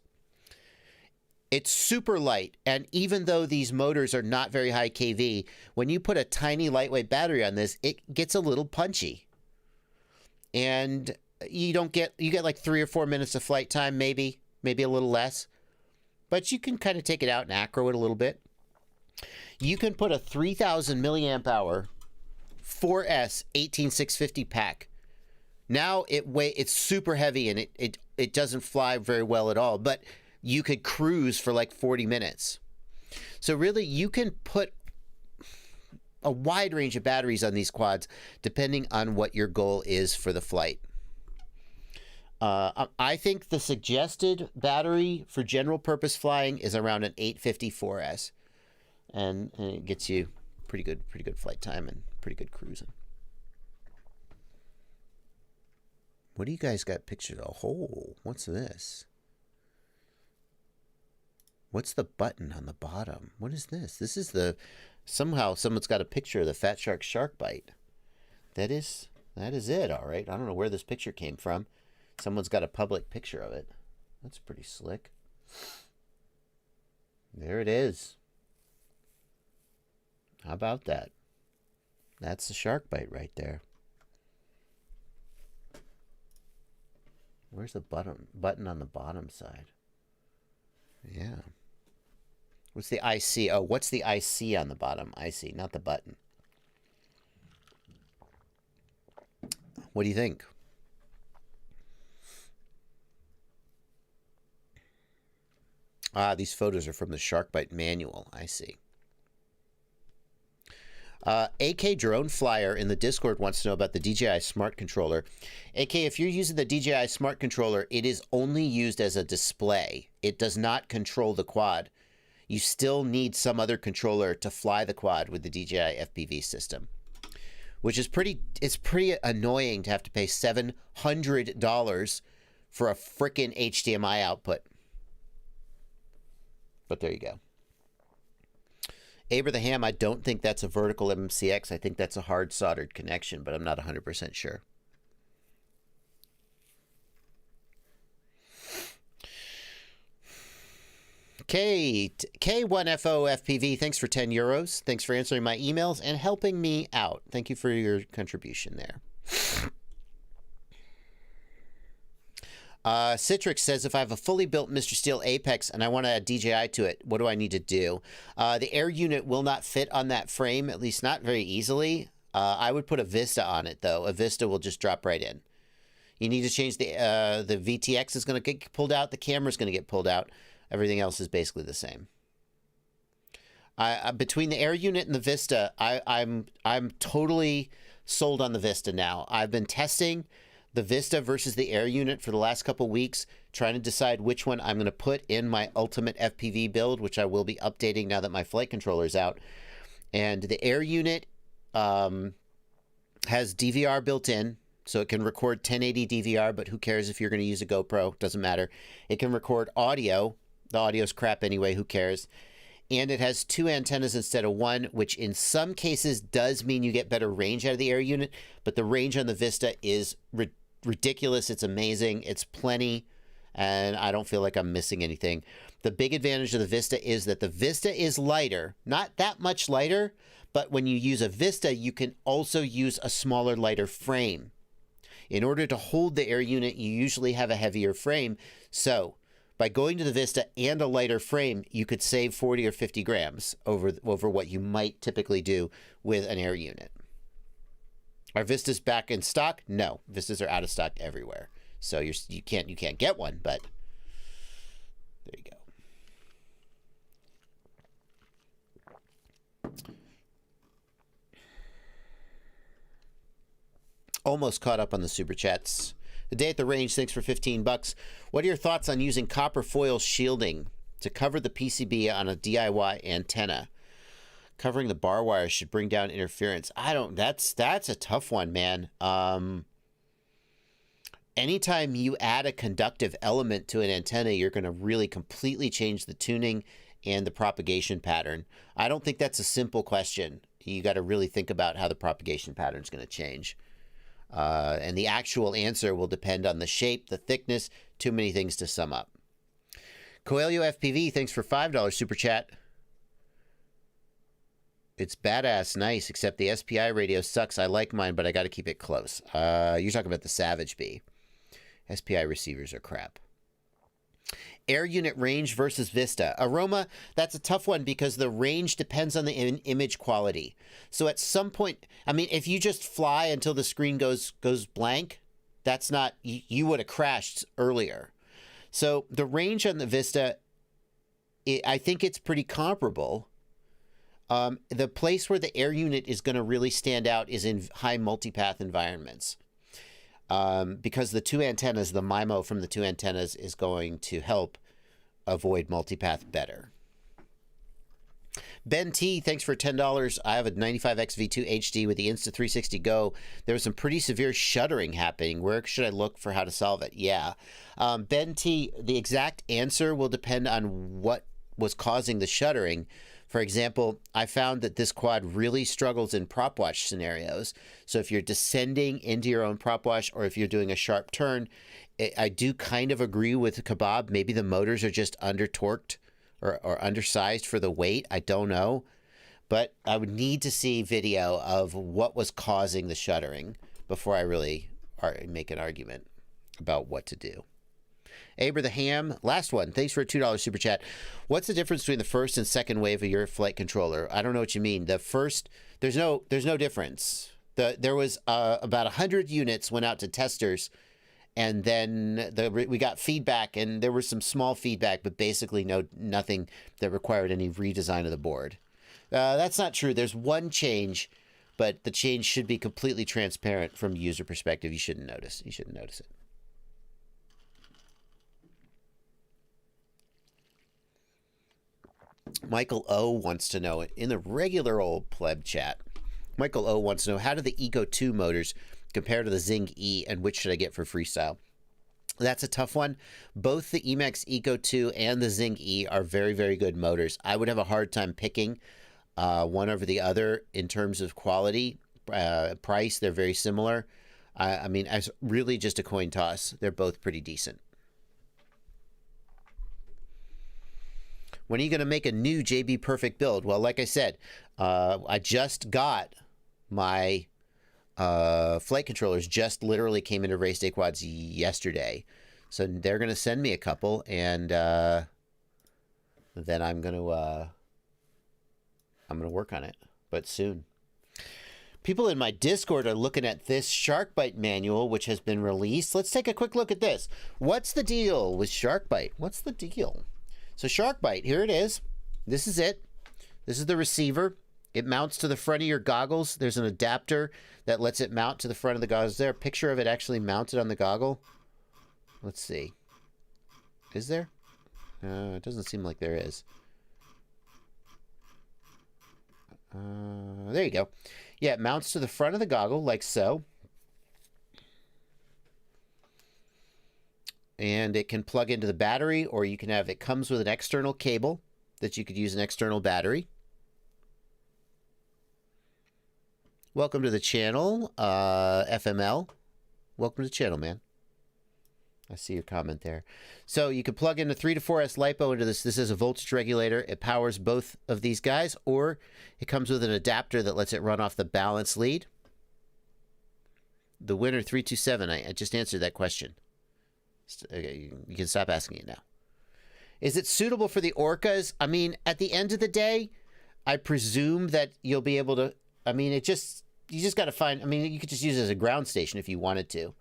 Speaker 2: It's super light, and even though these motors are not very high kV, when you put a tiny lightweight battery on this, it gets a little punchy. And you get like 3 or 4 minutes of flight time, maybe a little less. But you can kind of take it out and acro it a little bit. You can put a 3,000 milliamp hour 4S 18650 pack. Now it's super heavy and it doesn't fly very well at all, but you could cruise for like 40 minutes. So really you can put a wide range of batteries on these quads depending on what your goal is for the flight. I think the suggested battery for general purpose flying is around an 850 4S, and it gets you pretty good flight time and pretty good cruising. What do you guys got pictured? Oh, what's this? What's the button on the bottom? What is this? This is the, somehow someone's got a picture of the Fat Shark Sharkbite. That is it, all right. I don't know where this picture came from. Someone's got a public picture of it. That's pretty slick. There it is. How about that? That's the Sharkbite right there. Where's the button on the bottom side? Yeah. What's the IC? Oh, what's the IC on the bottom? IC, not the button. What do you think? Ah, these photos are from the Sharkbite Manual. I see. AK Drone Flyer in the Discord wants to know about the DJI Smart Controller. AK, if you're using the DJI Smart Controller, it is only used as a display. It does not control the quad. You still need some other controller to fly the quad with the DJI FPV system, which is pretty annoying to have to pay $700 for a frickin' HDMI output. But there you go. Aber the Ham, I don't think that's a vertical MMCX. I think that's a hard soldered connection, but I'm not 100% sure. K1FO FPV, thanks for 10 euros. Thanks for answering my emails and helping me out. Thank you for your contribution there. Citrix says, if I have a fully built Mr. Steel Apex and I want to add DJI to it, what do I need to do? The air unit will not fit on that frame, at least not very easily. I would put a Vista on it, though. A Vista will just drop right in. You need to change the VTX is going to get pulled out. The camera is going to get pulled out. Everything else is basically the same. Between the air unit and the Vista, I'm totally sold on the Vista now. I've been testing the Vista versus the air unit for the last couple weeks, trying to decide which one I'm going to put in my ultimate FPV build, which I will be updating now that my flight controller is out. And the air unit has DVR built in, so it can record 1080 DVR, but who cares if you're going to use a GoPro? Doesn't matter. It can record audio. The audio's crap anyway, who cares? And it has 2 antennas instead of 1, which in some cases does mean you get better range out of the air unit, but the range on the Vista is ridiculous. It's amazing. It's plenty, and I don't feel like I'm missing anything. The big advantage of the Vista is that the Vista is lighter, not that much lighter, but when you use a Vista, you can also use a smaller, lighter frame. In order to hold the air unit, you usually have a heavier frame. So by going to the Vista and a lighter frame, you could save 40 or 50 grams over what you might typically do with an air unit. Are Vistas back in stock? No, Vistas are out of stock everywhere. So you can't get one, but there you go. Almost caught up on the super chats. The Day at the Range, thanks for 15 bucks. What are your thoughts on using copper foil shielding to cover the PCB on a DIY antenna? Covering the bar wires should bring down interference. That's a tough one, man. Anytime you add a conductive element to an antenna, you're going to really completely change the tuning and the propagation pattern. I don't think that's a simple question. You got to really think about how the propagation pattern is going to change. And the actual answer will depend on the shape, the thickness, too many things to sum up. Coelho FPV, thanks for $5 super chat. It's badass nice, except the SPI radio sucks. I like mine, but I got to keep it close. You're talking about the Savage Bee. SPI receivers are crap. Air unit range versus Vista. Aroma, that's a tough one because the range depends on the image quality. So at some point, I mean, if you just fly until the screen goes blank, that's not, you would have crashed earlier. So the range on the Vista, I think it's pretty comparable. The place where the air unit is going to really stand out is in high multipath environments. Because the two antennas, the MIMO from the two antennas is going to help avoid multipath better. Ben T, thanks for $10. I have a 95X V2 HD with the Insta360 Go. There was some pretty severe shuddering happening. Where should I look for how to solve it? Yeah. Ben T, the exact answer will depend on what was causing the shuddering. For example, I found that this quad really struggles in prop wash scenarios. So if you're descending into your own prop wash or if you're doing a sharp turn, I do kind of agree with Kebab. Maybe the motors are just under-torqued or undersized for the weight. I don't know. But I would need to see video of what was causing the shuddering before I really make an argument about what to do. Aber the Ham, last one. Thanks for a $2 super chat. What's the difference between the first and second wave of your flight controller? I don't know what you mean. The first, there's no difference. There was about 100 units went out to testers, and then we got feedback, and there was some small feedback, but basically nothing that required any redesign of the board. That's not true. There's one change, but the change should be completely transparent from a user perspective. You shouldn't notice. You shouldn't notice it. Michael O wants to know, in the regular old pleb chat, Michael O wants to know, how do the Eco 2 motors compare to the Zing E, and which should I get for freestyle? That's a tough one. Both the Emax Eco 2 and the Zing E are very, very good motors. I would have a hard time picking one over the other in terms of quality, price. They're very similar. I mean, it's really just a coin toss. They're both pretty decent. When are you going to make a new JB Perfect build? Well, like I said, I just got my flight controllers, just literally came into Race Day Quads yesterday. So they're going to send me a couple, and then I'm going to work on it, but soon. People in my Discord are looking at this Sharkbite manual, which has been released. Let's take a quick look at this. What's the deal with Sharkbite? What's the deal? So Sharkbite, here it is. This is it. This is the receiver. It mounts to the front of your goggles. There's an adapter that lets it mount to the front of the goggles. Is there a picture of it actually mounted on the goggle? Let's see. Is there? It doesn't seem like there is. There you go. Yeah, it mounts to the front of the goggle like so. And it can plug into the battery, or you can have, it comes with an external cable that you could use an external battery. Welcome to the channel, FML. Welcome to the channel, man. I see your comment there. So you can plug in a 3 to 4S LiPo into this. This is a voltage regulator. It powers both of these guys, or it comes with an adapter that lets it run off the balance lead. The winner 327. I just answered that question. Okay, you can stop asking it now. Is it suitable for the orcas? I mean, at the end of the day, I presume that you'll be able to. I mean, you just got to find. I mean, you could just use it as a ground station if you wanted to.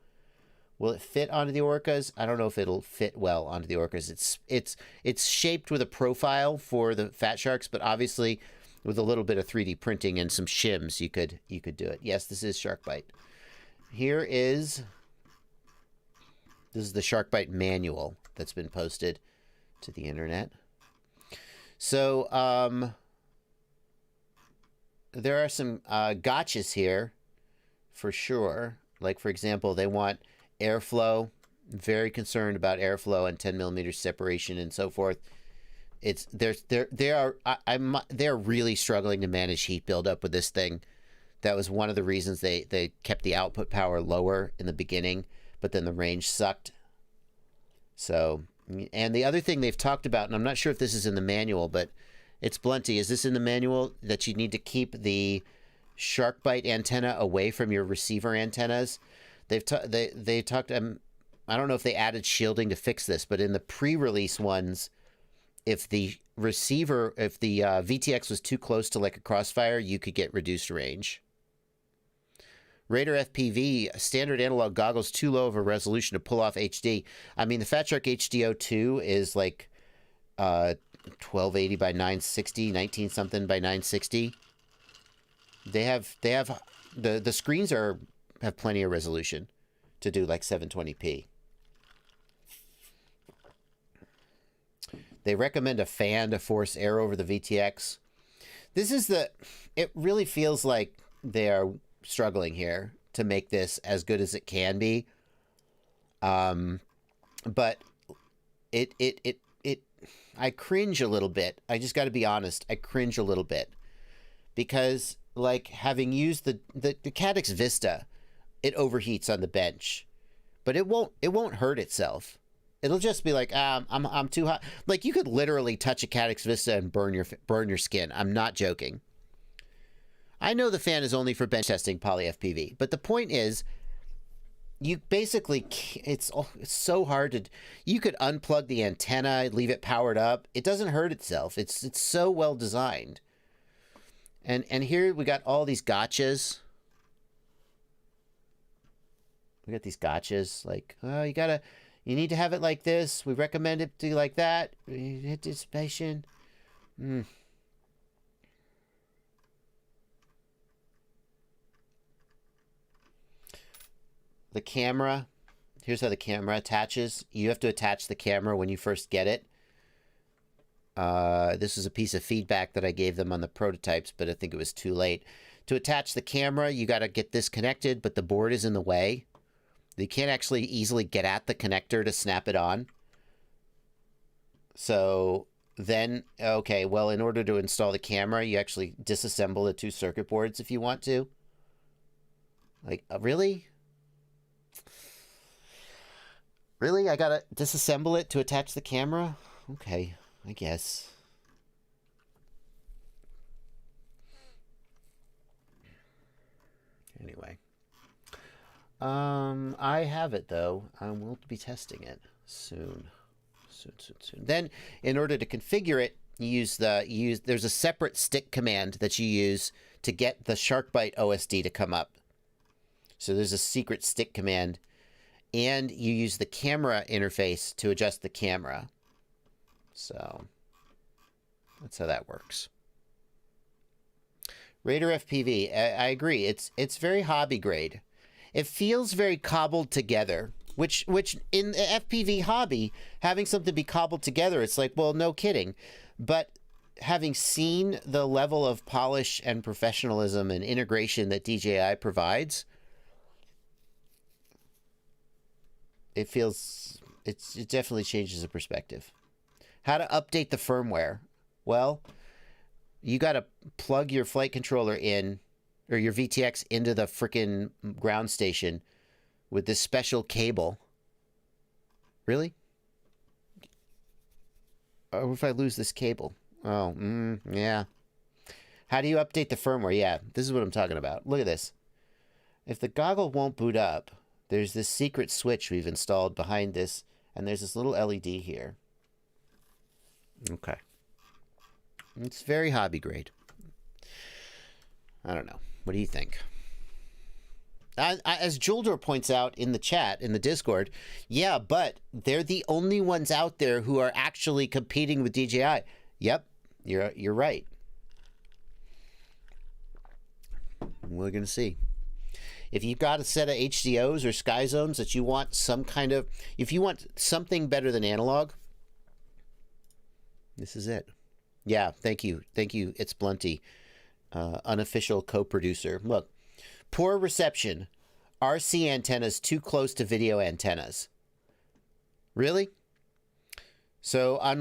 Speaker 2: Will it fit onto the orcas? I don't know if it'll fit well onto the orcas. It's shaped with a profile for the fat sharks, but obviously with a little bit of 3D printing and some shims, you could do it. Yes, this is Sharkbite. This is the Sharkbite Manual that's been posted to the internet. So there are some gotchas here for sure. Like, for example, they want airflow, very concerned about airflow and 10 millimeter separation and so forth. They're really struggling to manage heat buildup with this thing. That was one of the reasons they kept the output power lower in the beginning, but then the range sucked. So, and the other thing they've talked about, and I'm not sure if this is in the manual, but it's Blunty. Is this in the manual that you need to keep the Sharkbite antenna away from your receiver antennas? They talked. I don't know if they added shielding to fix this, but in the pre-release ones, if the VTX was too close to like a crossfire, you could get reduced range. Raider FPV, standard analog goggles too low of a resolution to pull off HD. I mean, the Fat Shark HDO2 is like 1280 by 960, 19 something by 960. They have the screens have plenty of resolution to do like 720p. They recommend a fan to force air over the VTX. It really feels like they are struggling here to make this as good as it can be. But I cringe a little bit. I just got to be honest. I cringe a little bit because, like, having used the Caddx Vista, it overheats on the bench, but it won't hurt itself. It'll just be like, I'm too hot. Like, you could literally touch a Caddx Vista and burn your skin. I'm not joking. I know the fan is only for bench testing poly FPV, but the point is, you basically, it's so hard to, you could unplug the antenna, leave it powered up. It doesn't hurt itself. It's so well designed. And here we got all these gotchas. We got these gotchas, like, oh, you need to have it like this. We recommend it to like that. Anticipation. The camera. Here's how the camera attaches. You have to attach the camera when you first get it. This is a piece of feedback that I gave them on the prototypes, but I think it was too late. To attach the camera, you got to get this connected, but the board is in the way. You can't actually easily get at the connector to snap it on. So then, okay, well, in order to install the camera, you actually disassemble the two circuit boards if you want to. Like, really? Really? I gotta disassemble it to attach the camera? Okay, I guess. Anyway. I have it though. I will be testing it soon. Soon. Then, in order to configure it, there's a separate stick command that you use to get the Sharkbite OSD to come up. So there's a secret stick command, and you use the camera interface to adjust the camera. So that's how that works. Raider FPV, I agree. It's very hobby grade. It feels very cobbled together, which in the FPV hobby, having something be cobbled together, it's like, well, no kidding. But having seen the level of polish and professionalism and integration that DJI provides, it definitely changes the perspective. How to update the firmware? Well, you got to plug your flight controller in, or your VTX into the frickin' ground station with this special cable. Really? Or if I lose this cable? Oh, yeah. How do you update the firmware? Yeah, this is what I'm talking about. Look at this. If the goggle won't boot up, there's this secret switch we've installed behind this, and there's this little LED here. Okay. It's very hobby grade. I don't know. What do you think? As Juldor points out in the chat, in the Discord, yeah, but they're the only ones out there who are actually competing with DJI. Yep, you're right. We're going to see. If you've got a set of HDOs or Sky Zones that you want some kind of... If you want something better than analog, this is it. Yeah, thank you. Thank you, It's Blunty, unofficial co-producer. Look, poor reception. RC antennas too close to video antennas. Really? So I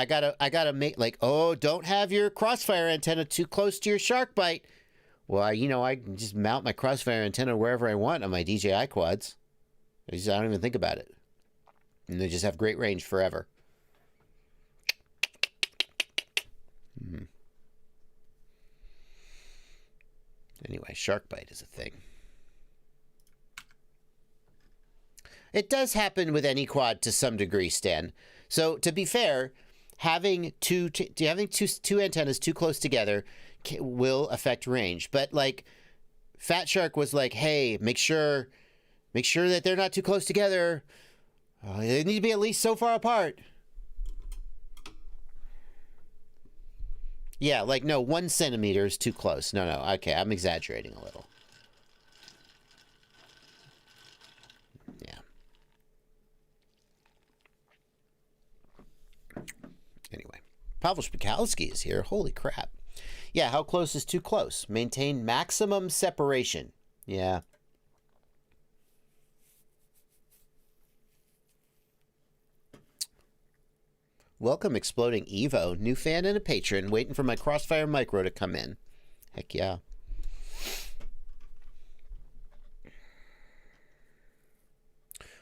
Speaker 2: gotta make like, oh, don't have your Crossfire antenna too close to your Sharkbite. Well, I can just mount my Crossfire antenna wherever I want on my DJI quads. I don't even think about it. And they just have great range forever. Anyway, Sharkbite is a thing. It does happen with any quad to some degree, Stan. So to be fair, having two antennas too close together will affect range. But like, Fat Shark was like, "Hey, make sure that they're not too close together. They need to be at least so far apart." Yeah, like, no, 1 centimeter is too close. No, okay, I'm exaggerating a little. Yeah. Anyway, Pavel Spikalski is here. Holy crap. Yeah, how close is too close? Maintain maximum separation. Yeah. Welcome, Exploding Evo. New fan and a patron. Waiting for my Crossfire Micro to come in. Heck yeah.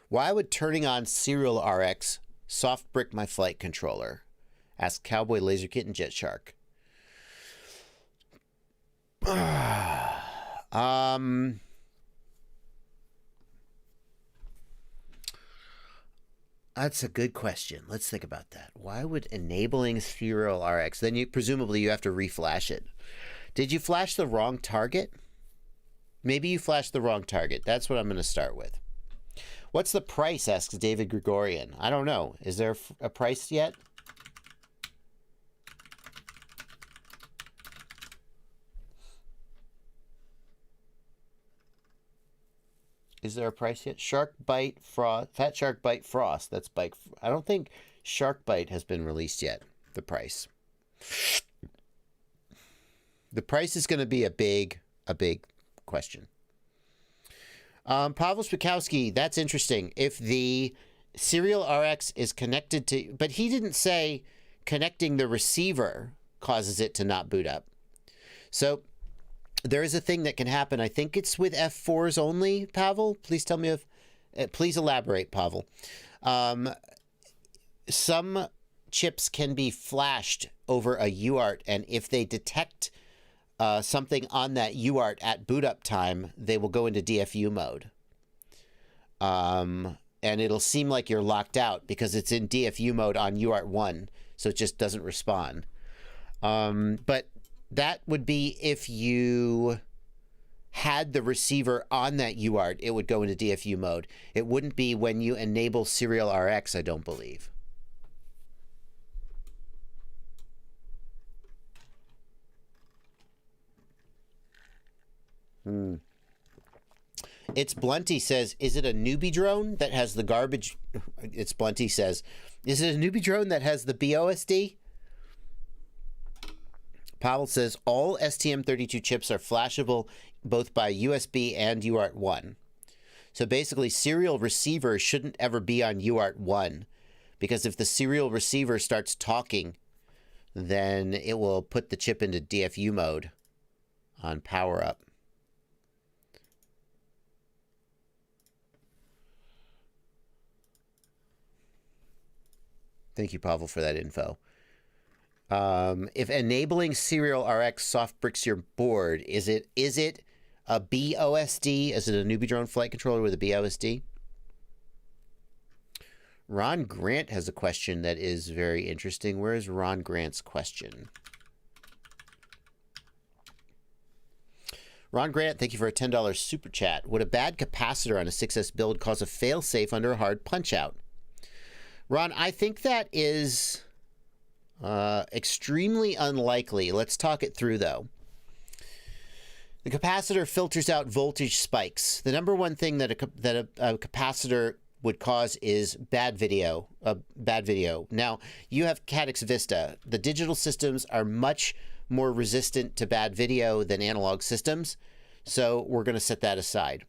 Speaker 2: Why would turning on Serial RX soft brick my flight controller? Asked Cowboy Laser Kitten Jet Shark. That's a good question. Let's think about that. Why would enabling Serial RX, then presumably you have to reflash it. Did you flash the wrong target? Maybe you flashed the wrong target. That's what I'm going to start with. What's the price? Asks David Gregorian. I don't know. Is there a price yet? Is there a price yet? Sharkbite Frost, Fat Sharkbite Frost. That's bike. I don't think Sharkbite has been released yet. The price. The price is going to be a big question. Pavel Spikowski, that's interesting. If the Serial RX is connected to, but he didn't say connecting the receiver causes it to not boot up. So there is a thing that can happen. I think it's with F4s only, Pavel. Please tell me if... please elaborate, Pavel. Some chips can be flashed over a UART, and if they detect something on that UART at boot up time, they will go into DFU mode. And it'll seem like you're locked out because it's in DFU mode on UART 1, so it just doesn't respond. But that would be if you had the receiver on that UART, it would go into DFU mode. It wouldn't be when you enable Serial RX, I don't believe. It's Blunty says, is it a newbie drone that has the garbage? It's Blunty says, is it a newbie drone that has the BOSD? Pavel says, all STM32 chips are flashable both by USB and UART 1. So basically, serial receiver shouldn't ever be on UART 1, because if the serial receiver starts talking, then it will put the chip into DFU mode on power up. Thank you, Pavel, for that info. If enabling Serial RX soft bricks your board, is it a BOSD? Is it a Newbie Drone flight controller with a BOSD? Ron Grant has a question that is very interesting. Where is Ron Grant's question? Ron Grant, thank you for a $10 super chat. Would a bad capacitor on a 6S build cause a failsafe under a hard punch-out? Ron, I think that is extremely unlikely. Let's talk it through, though. The capacitor filters out voltage spikes. The number one thing that a capacitor would cause is bad video. Now, you have Caddx Vista. The digital systems are much more resistant to bad video than analog systems, so we're going to set that aside.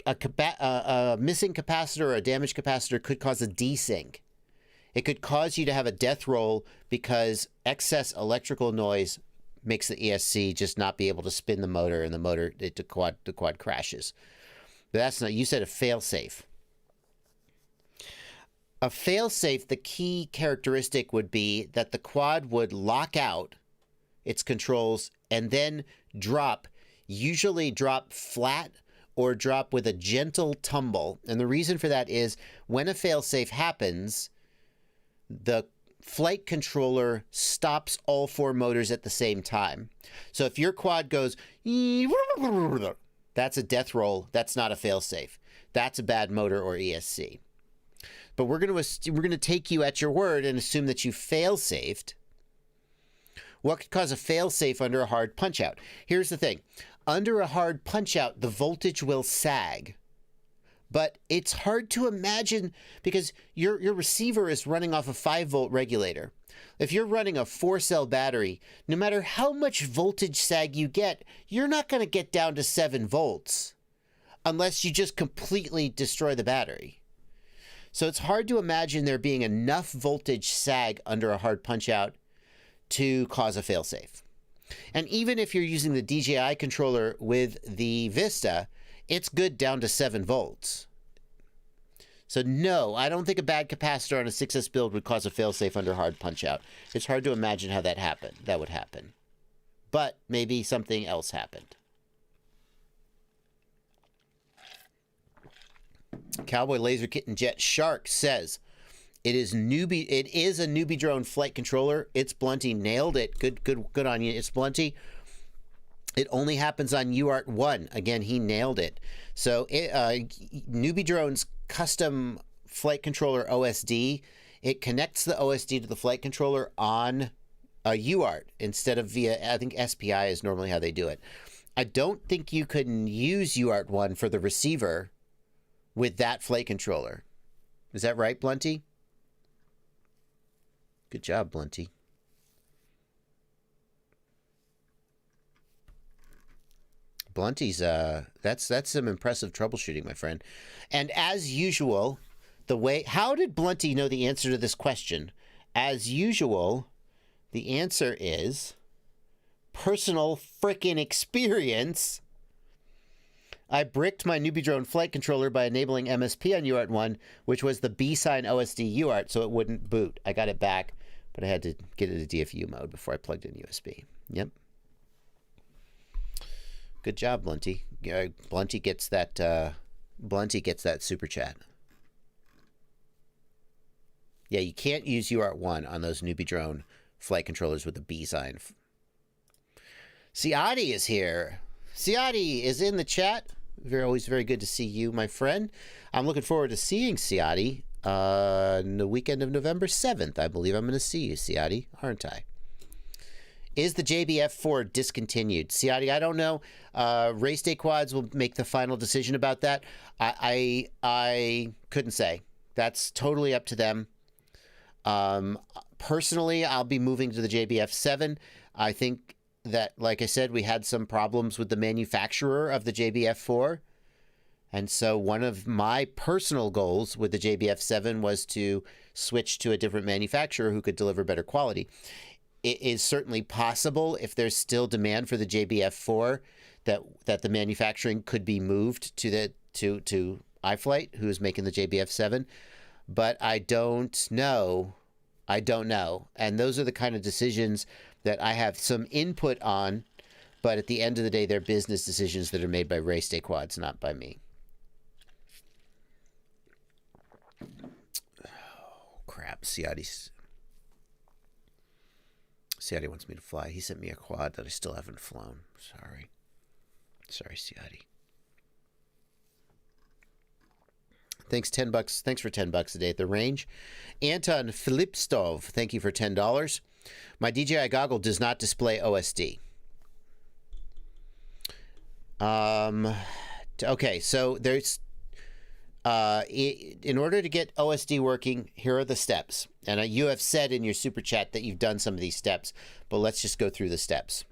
Speaker 2: A missing capacitor or a damaged capacitor could cause a desync. It could cause you to have a death roll because excess electrical noise makes the ESC just not be able to spin the motor, and the quad crashes. But that's not, you said a failsafe. A failsafe, the key characteristic would be that the quad would lock out its controls and then usually drop flat or drop with a gentle tumble. And the reason for that is when a failsafe happens, the flight controller stops all four motors at the same time. So if your quad goes, that's a death roll. That's not a failsafe. That's a bad motor or ESC. But we're going to take you at your word and assume that you fail-safed. What could cause a fail-safe under a hard punch-out? Here's the thing. Under a hard punch-out, the voltage will sag. But it's hard to imagine because your receiver is running off a 5-volt regulator. If you're running a 4-cell battery, no matter how much voltage sag you get, you're not going to get down to 7 volts unless you just completely destroy the battery. So it's hard to imagine there being enough voltage sag under a hard punch-out to cause a failsafe. And even if you're using the DJI controller with the Vista, it's good down to 7 volts. So no, I don't think a bad capacitor on a 6S build would cause a failsafe under hard punch-out. It's hard to imagine how that would happen. But maybe something else happened. Cowboy Laser Kitten Jet Shark says, it is a Newbie Drone flight controller. It's Blunty. Nailed it. Good on you. It's Blunty. It only happens on UART 1. Again, he nailed it. So Newbie Drone's custom flight controller OSD, it connects the OSD to the flight controller on a UART instead of via, I think SPI is normally how they do it. I don't think you can use UART 1 for the receiver with that flight controller. Is that right, Blunty? Good job, Blunty. Blunty's, that's some impressive troubleshooting, my friend. And as usual, how did Blunty know the answer to this question? As usual, the answer is personal frickin' experience. I bricked my Newbie Drone flight controller by enabling MSP on UART 1, which was the B-Sign OSD UART, so it wouldn't boot. I got it back, but I had to get it to DFU mode before I plugged in USB. Yep. Good job, Blunty. Blunty gets that super chat. Yeah, you can't use UART 1 on those Newbie Drone flight controllers with the B sign. Siati is here. Siati is in the chat. Always very good to see you, my friend. I'm looking forward to seeing Siati on the weekend of November 7th. I believe I'm going to see you, Siati, aren't I? Is the JBF4 discontinued? Siati, I don't know. Race Day Quads will make the final decision about that. I couldn't say. That's totally up to them. Personally, I'll be moving to the JBF7. I think that, like I said, we had some problems with the manufacturer of the JBF4. And so one of my personal goals with the JBF7 was to switch to a different manufacturer who could deliver better quality. It is certainly possible, if there's still demand for the JBF4, that the manufacturing could be moved to iFlight, who's making the JBF7. But I don't know I don't know. And those are the kind of decisions that I have some input on, but at the end of the day, they're business decisions that are made by Race Day Quads, not by me. Oh, crap. Ciati wants me to fly. He sent me a quad that I still haven't flown. Sorry. Sorry, Ciati. Thanks, $10. Thanks for $10 a day at the range. Anton Filipstov, thank you for $10. My DJI goggle does not display OSD. Okay, so there's in order to get OSD working, here are the steps. And you have said in your super chat that you've done some of these steps, but let's just go through the steps.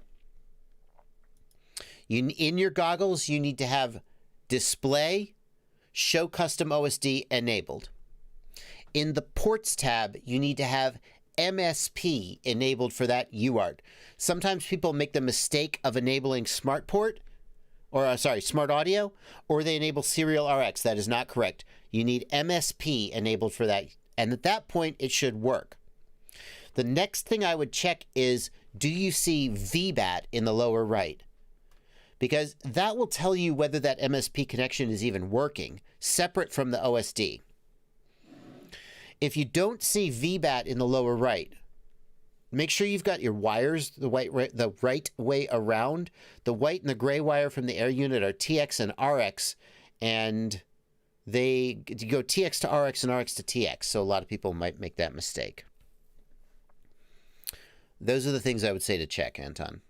Speaker 2: In your goggles, you need to have display, show custom OSD enabled. In the ports tab, you need to have MSP enabled for that UART. Sometimes people make the mistake of enabling smart port, or smart audio, or they enable serial RX. That is not correct. You need MSP enabled for that. And at that point, it should work. The next thing I would check is, do you see VBAT in the lower right? Because that will tell you whether that MSP connection is even working, separate from the OSD. If you don't see VBAT in the lower right, make sure you've got your wires the right way around. The white and the gray wire from the air unit are TX and RX, and you go TX to RX and RX to TX, so a lot of people might make that mistake. Those are the things I would say to check, Anton.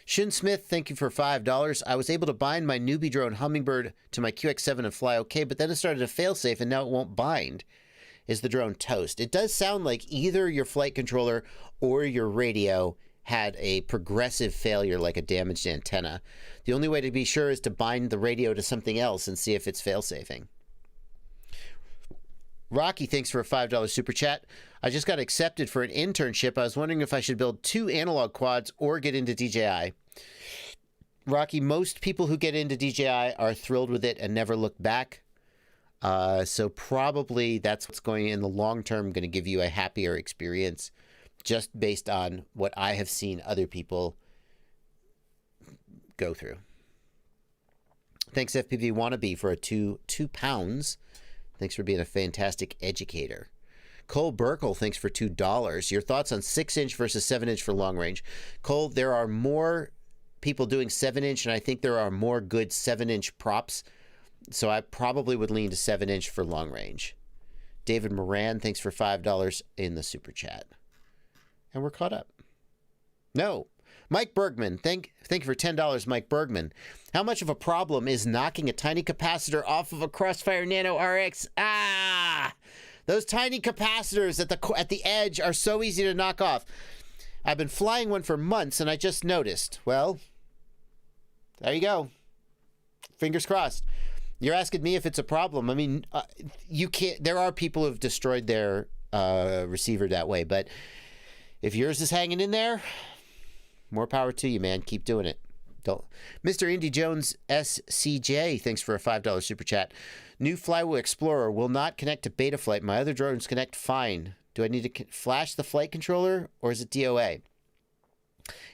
Speaker 2: Shin Smith, thank you for $5. I was able to bind my newbie drone Hummingbird to my QX7 and fly okay, but then it started to failsafe and now it won't bind. Is the drone toast? It does sound like either your flight controller or your radio had a progressive failure, like a damaged antenna. The only way to be sure is to bind the radio to something else and see if it's failsafing. Rocky, thanks for a $5 super chat. I just got accepted for an internship. I was wondering if I should build 2 analog quads or get into DJI. Rocky, most people who get into DJI are thrilled with it and never look back. So probably that's what's going in the long term going to give you a happier experience, just based on what I have seen other people go through. Thanks, FPV Wannabe, for a £2. Thanks for being a fantastic educator. Cole Burkle, thanks for $2. Your thoughts on 6-inch versus 7-inch for long range? Cole, there are more people doing 7-inch, and I think there are more good 7-inch props. So I probably would lean to 7-inch for long range. David Moran, thanks for $5 in the super chat. And we're caught up. No. Mike Bergman, thank you for $10, Mike Bergman. How much of a problem is knocking a tiny capacitor off of a Crossfire Nano RX? Those tiny capacitors at the edge are so easy to knock off. I've been flying one for months and I just noticed. Well, there you go. Fingers crossed. You're asking me if it's a problem. I mean, you can't. There are people who've destroyed their receiver that way, but if yours is hanging in there, more power to you, man. Keep doing it. Don't. Mr. Indy Jones SCJ, thanks for a $5 super chat. New Flywheel Explorer will not connect to Betaflight. My other drones connect fine. Do I need to flash the flight controller, or is it DOA?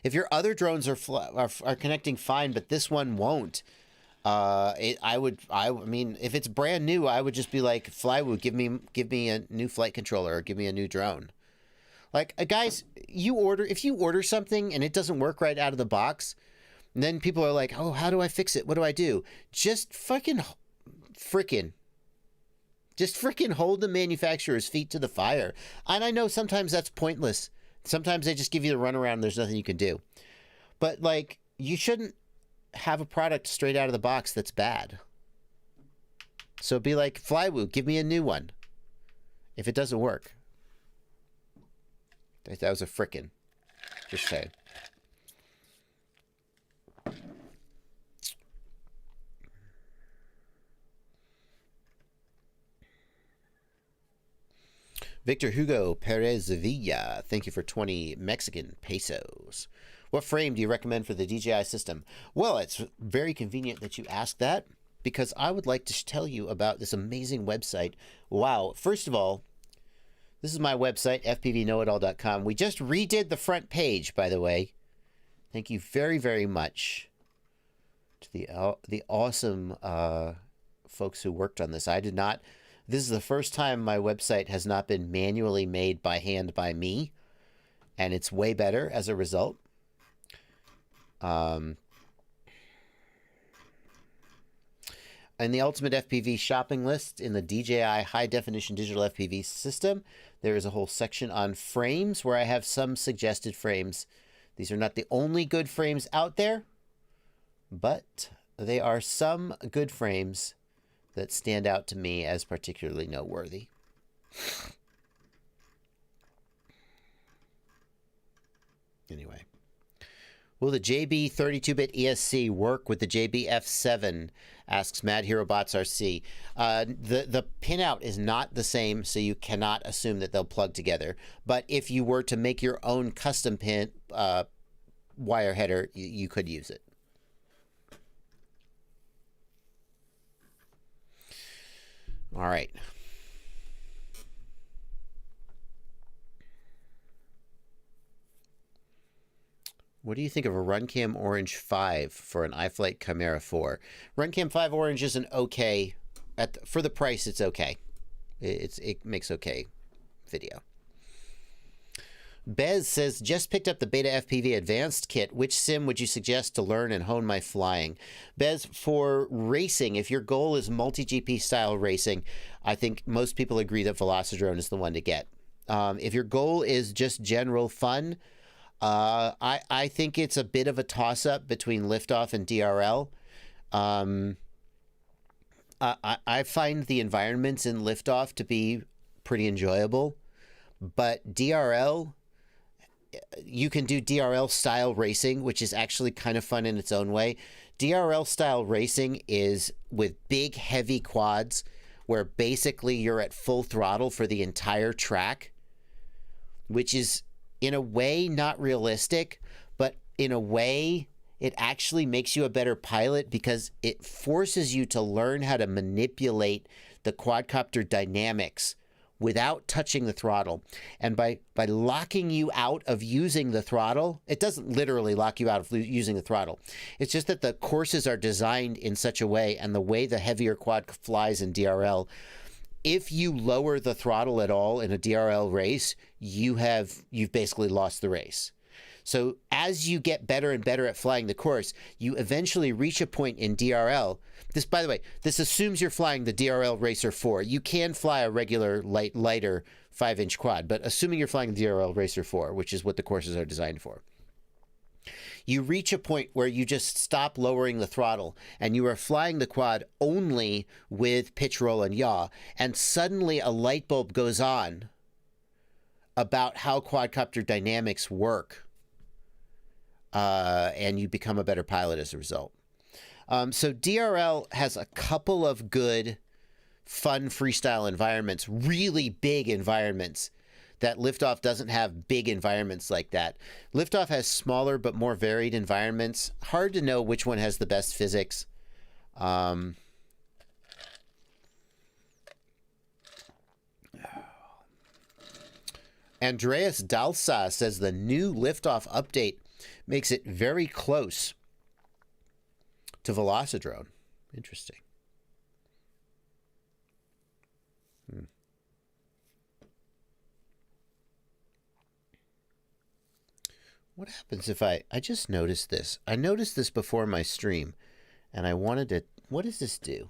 Speaker 2: If your other drones are connecting fine, but this one won't, I mean, if it's brand new, I would just be like, Flywheel, give me a new flight controller, or give me a new drone. Like, guys, if you order something and it doesn't work right out of the box, and then people are like, oh, how do I fix it? What do I do? Just frickin' hold the manufacturer's feet to the fire. And I know sometimes that's pointless. Sometimes they just give you the runaround and there's nothing you can do. But, like, you shouldn't have a product straight out of the box that's bad. So be like, Flywheel, give me a new one if it doesn't work. That was a frickin'. Just saying. Victor Hugo Perez Villa, thank you for 20 Mexican pesos. What frame do you recommend for the DJI system? Well, it's very convenient that you ask that, because I would like to tell you about this amazing website. Wow. First of all, This is my website, fpvknowitall.com. We just redid the front page, by the way. Thank you very, very much to the awesome folks who worked on this. I did not. This is the first time my website has not been manually made by hand by me, and it's way better as a result. In the Ultimate FPV shopping list in the DJI High Definition Digital FPV system, there is a whole section on frames where I have some suggested frames. These are not the only good frames out there, but they are some good frames that stand out to me as particularly noteworthy. Anyway. Will the JB 32-bit ESC work with the JB F7? Asks Mad Hero Bots RC. The pinout is not the same, so you cannot assume that they'll plug together. But if you were to make your own custom pin wire header, you could use it. All right. What do you think of a Runcam Orange 5 for an iFlight Chimera 4? Runcam 5 Orange is an okay. For the price, it's okay. It makes okay video. Bez says, just picked up the Beta FPV Advanced kit. Which sim would you suggest to learn and hone my flying? Bez, for racing, if your goal is multi-GP style racing, I think most people agree that Velocidrone is the one to get. If your goal is just general fun, I think it's a bit of a toss-up between Liftoff and DRL. I find the environments in Liftoff to be pretty enjoyable, but DRL, you can do DRL style racing, which is actually kind of fun in its own way. DRL style racing is with big, heavy quads where basically you're at full throttle for the entire track, which is in a way not realistic, but in a way it actually makes you a better pilot because it forces you to learn how to manipulate the quadcopter dynamics without touching the throttle. And by locking you out of using the throttle, it doesn't literally lock you out of using the throttle. It's just that the courses are designed in such a way, and the way the heavier quad flies in DRL, if you lower the throttle at all in a DRL race, you've basically lost the race. So as you get better and better at flying the course, you eventually reach a point in DRL. This, by the way, this assumes you're flying the DRL Racer 4. You can fly a regular lighter 5-inch quad, but assuming you're flying the DRL Racer 4, which is what the courses are designed for, you reach a point where you just stop lowering the throttle and you are flying the quad only with pitch, roll, and yaw, and suddenly a light bulb goes on about how quadcopter dynamics work, and you become a better pilot as a result. So DRL has a couple of good, fun freestyle environments, really big environments, that Liftoff doesn't have big environments like that. Liftoff has smaller but more varied environments. Hard to know which one has the best physics. Andreas Dalsa says the new Liftoff update makes it very close to Velocidrone. Interesting. What happens if I just noticed this. I noticed this before my stream, and I wanted to, what does this do?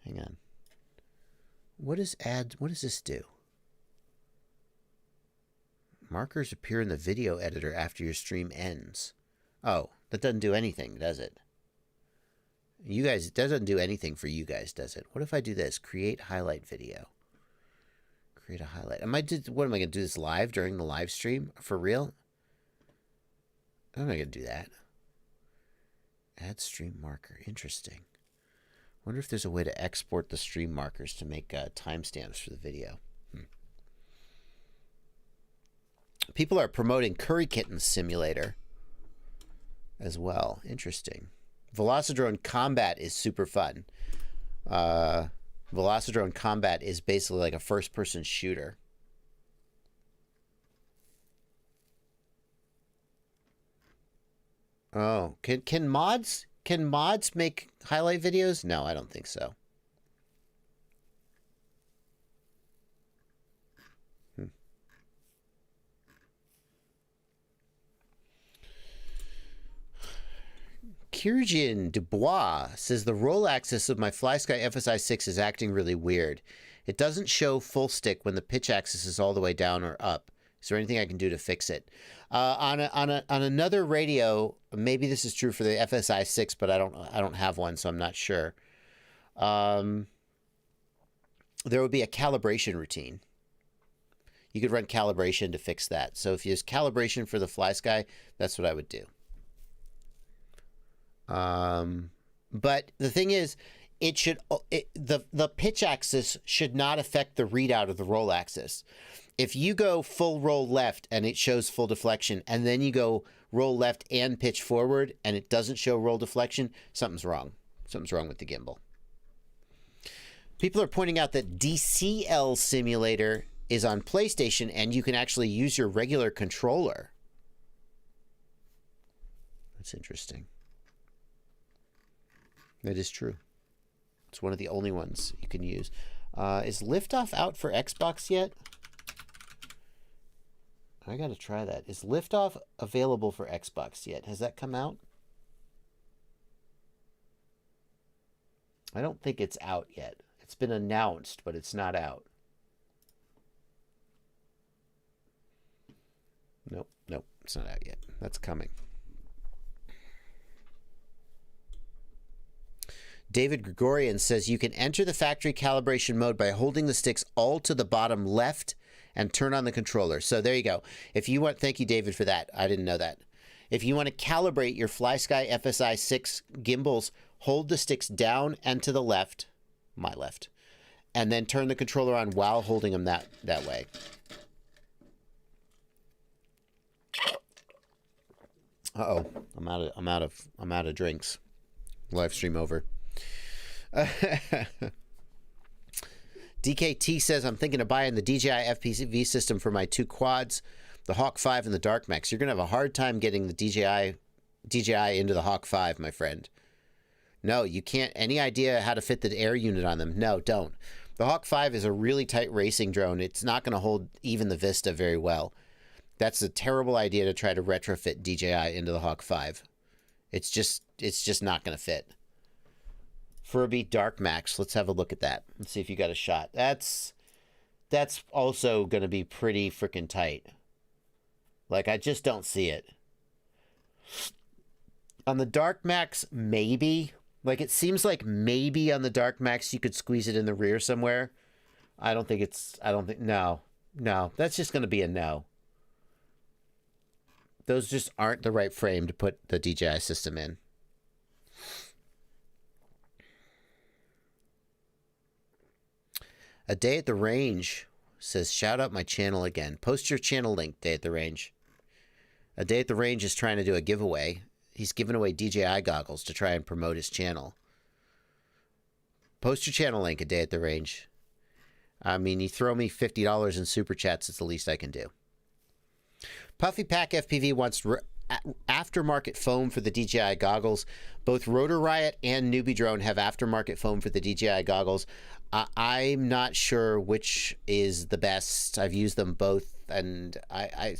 Speaker 2: Hang on. What does this do? Markers appear in the video editor after your stream ends. Oh, that doesn't do anything, does it? You guys, it doesn't do anything for you guys, does it? What if I do this? Create highlight video. Create a highlight. What am I going to do this live during the live stream? For real? How am I going to do that? Add stream marker. Interesting. Wonder if there's a way to export the stream markers to make timestamps for the video. People are promoting Curry Kitten Simulator as well. Interesting. Velocidrone Combat is super fun. Velocidrone Combat is basically like a first-person shooter. Oh, can mods make highlight videos? No, I don't think so. Kirjin Dubois says the roll axis of my FlySky FSI-6 is acting really weird. It doesn't show full stick when the pitch axis is all the way down or up. Is there anything I can do to fix it? On another radio, maybe this is true for the FSI-6, but I don't have one, so I'm not sure. There would be a calibration routine. You could run calibration to fix that. So if you use calibration for the FlySky, that's what I would do. But the thing is, the pitch axis should not affect the readout of the roll axis. If you go full roll left and it shows full deflection, and then you go roll left and pitch forward and it doesn't show roll deflection, something's wrong. Something's wrong with the gimbal. People are pointing out that DCL Simulator is on PlayStation and you can actually use your regular controller. That's interesting. That is true. It's one of the only ones you can use. Is Liftoff out for Xbox yet? I gotta try that. Is Liftoff available for Xbox yet? Has that come out? I don't think it's out yet. It's been announced, but it's not out. Nope, it's not out yet. That's coming. David Gregorian says you can enter the factory calibration mode by holding the sticks all to the bottom left and turn on the controller. So there you go. If you want, thank you, David, for that. I didn't know that. If you want to calibrate your FlySky FSI-6 gimbals, hold the sticks down and to the left, my left, and then turn the controller on while holding them that way. Uh-oh, I'm out of drinks. Live stream over. DKT says, I'm thinking of buying the DJI FPV system for my two quads, the Hawk 5 and the Dark Max. You're going to have a hard time getting the DJI into the Hawk 5, my friend. No, you can't. Any idea how to fit the air unit on them? No, don't. The Hawk 5 is a really tight racing drone. It's not going to hold even the Vista very well. That's a terrible idea to try to retrofit DJI into the Hawk 5. It's just not going to fit. Furby Dark Max. Let's have a look at that. Let's see if you got a shot. That's also going to be pretty freaking tight. Like, I just don't see it. On the Dark Max, maybe. Like, it seems like maybe on the Dark Max you could squeeze it in the rear somewhere. No. That's just going to be a no. Those just aren't the right frame to put the DJI system in. A Day at the Range says, shout out my channel again. Post your channel link, Day at the Range. A Day at the Range is trying to do a giveaway. He's giving away DJI goggles to try and promote his channel. Post your channel link, A Day at the Range. I mean, you throw me $50 in super chats, it's the least I can do. Puffy Pack FPV wants aftermarket foam for the DJI goggles. Both Rotor Riot and Newbie Drone have aftermarket foam for the DJI goggles. I'm not sure which is the best. I've used them both, and I'm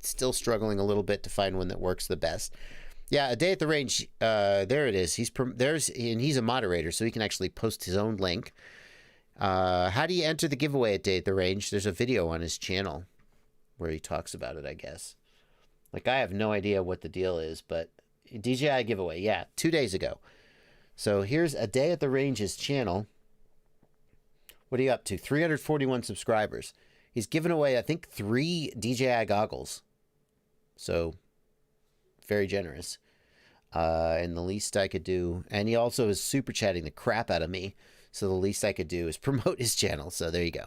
Speaker 2: still struggling a little bit to find one that works the best. Yeah, A Day at the Range. There it is. He's a moderator, so he can actually post his own link. How do you enter the giveaway at Day at the Range? There's a video on his channel where he talks about it, I guess. Like, I have no idea what the deal is, but DJI giveaway, yeah, 2 days ago. So here's A Day at the Range's channel. What are you up to? 341 subscribers. He's given away, I think, 3 DJI goggles. So, very generous. And the least I could do... And he also is super chatting the crap out of me. So the least I could do is promote his channel. So there you go.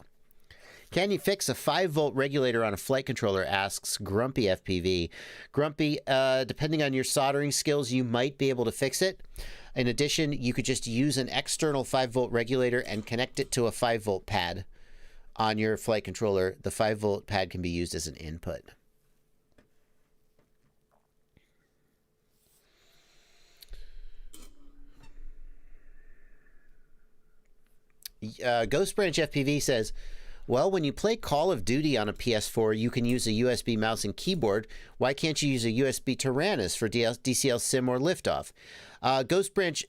Speaker 2: Can you fix a 5-volt regulator on a flight controller, asks Grumpy FPV. Grumpy, depending on your soldering skills, you might be able to fix it. In addition, you could just use an external 5-volt regulator and connect it to a 5-volt pad on your flight controller. The 5-volt pad can be used as an input. Ghost Branch FPV says, well, when you play Call of Duty on a PS4, you can use a USB mouse and keyboard. Why can't you use a USB Tyrannus for DCL Sim or Liftoff? Ghost Branch,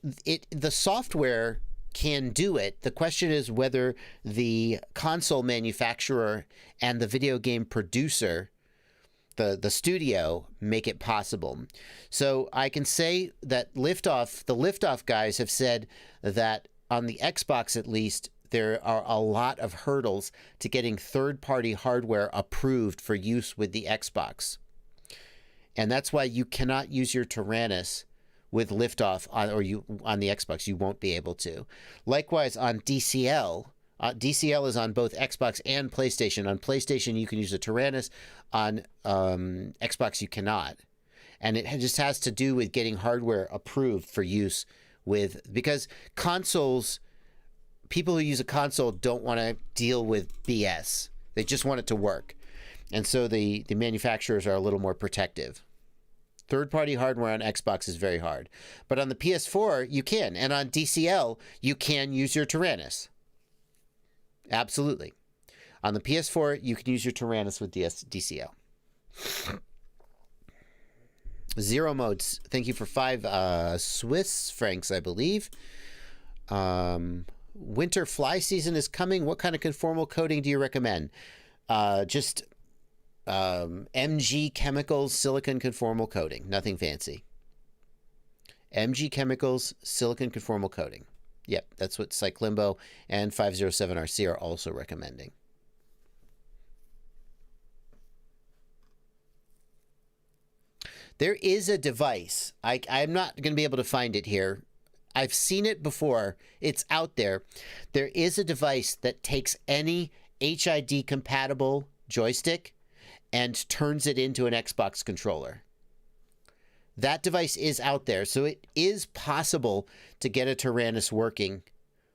Speaker 2: the software can do it. The question is whether the console manufacturer and the video game producer, the studio, make it possible. So I can say that the Liftoff guys have said that on the Xbox, at least, there are a lot of hurdles to getting third-party hardware approved for use with the Xbox. And that's why you cannot use your Tyrannus with Liftoff on the Xbox. You won't be able to. Likewise, on DCL, DCL is on both Xbox and PlayStation. On PlayStation, you can use a Tyrannus. On Xbox, you cannot. And it just has to do with getting hardware approved for use because consoles, people who use a console don't want to deal with BS. They just want it to work. And so the manufacturers are a little more protective. Third-party hardware on Xbox is very hard. But on the PS4, you can. And on DCL, you can use your Tyrannus. Absolutely. On the PS4, you can use your Tyrannus with DCL. Zero Modes, thank you for 5 Swiss francs, I believe. Winter fly season is coming. What kind of conformal coating do you recommend? Just MG Chemicals silicon conformal coating. Nothing fancy. MG Chemicals silicon conformal coating. Yep, that's what Cyclimbo and 507RC are also recommending. There is a device. I'm not going to be able to find it here. I've seen it before. It's out there. There is a device that takes any HID compatible joystick and turns it into an Xbox controller. That device is out there. So it is possible to get a Tyrannus working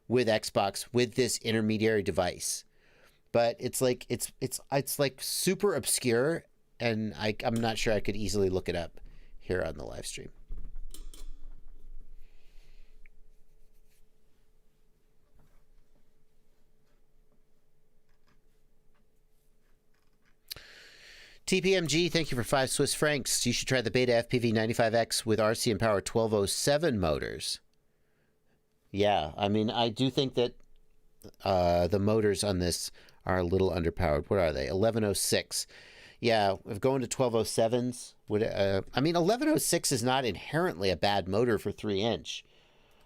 Speaker 2: with Xbox with this intermediary device. But it's like like super obscure, and I'm not sure I could easily look it up here on the live stream. TPMG, thank you for 5 Swiss francs. You should try the Beta FPV 95X with RC and Power 1207 motors. Yeah, I mean, I do think that the motors on this are a little underpowered. What are they? 1106. Yeah, if going to 1207s, I mean, 1106 is not inherently a bad motor for 3-inch.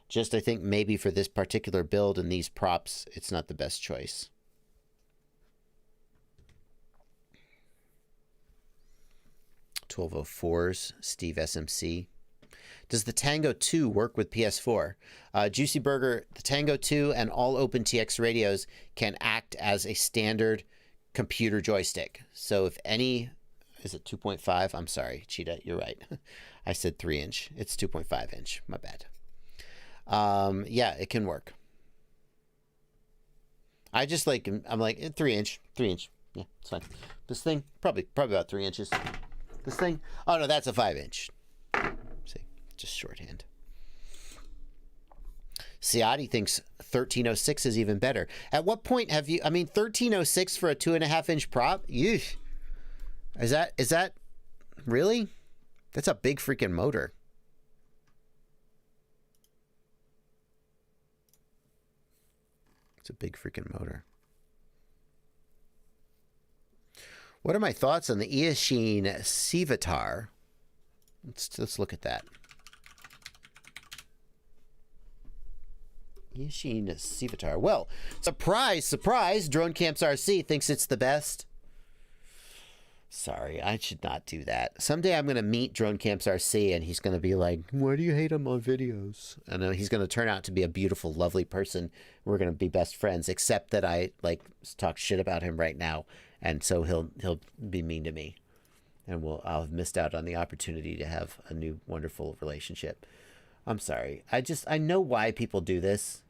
Speaker 2: Just, I think maybe for this particular build and these props, it's not the best choice. $1204s, Steve SMC. Does the Tango 2 work with PS4? Juicy Burger, the Tango 2 and all OpenTX radios can act as a standard computer joystick. So if any, is it 2.5? I'm sorry, Cheetah, you're right. I said 3-inch. It's 2.5-inch. My bad. Yeah, it can work. I just like, I'm like 3-inch. Yeah, it's fine. This thing, probably about 3 inches. This thing, oh no, that's a 5-inch. See, just shorthand. Ciati thinks 1306 is even better. At what point have you, I mean, 1306 for a 2.5-inch prop? Yeesh. Is that really? That's a big freaking motor. It's a big freaking motor. What are my thoughts on the Eachine Civitar? Let's look at that. Eachine Civitar. Well, surprise, Drone Camps RC thinks it's the best. Sorry, I should not do that. Someday I'm going to meet Drone Camps RC and he's going to be like, why do you hate him on videos? And he's going to turn out to be a beautiful, lovely person. We're going to be best friends, except that I like talk shit about him right now. And so he'll be mean to me, and I'll have missed out on the opportunity to have a new wonderful relationship. I'm sorry. I know why people do this,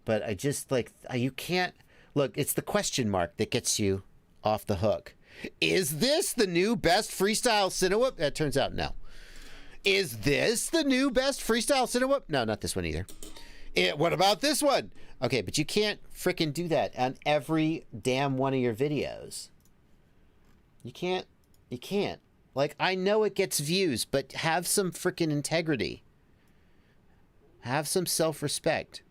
Speaker 2: but I just like, you can't, look, it's the question mark that gets you off the hook. Is this the new best freestyle Cinewhoop? It turns out no. Is this the new best freestyle Cinewhoop? No, not this one either. What about this one? Okay, but you can't frickin' do that on every damn one of your videos. You can't. Like, I know it gets views, but have some frickin' integrity. Have some self-respect.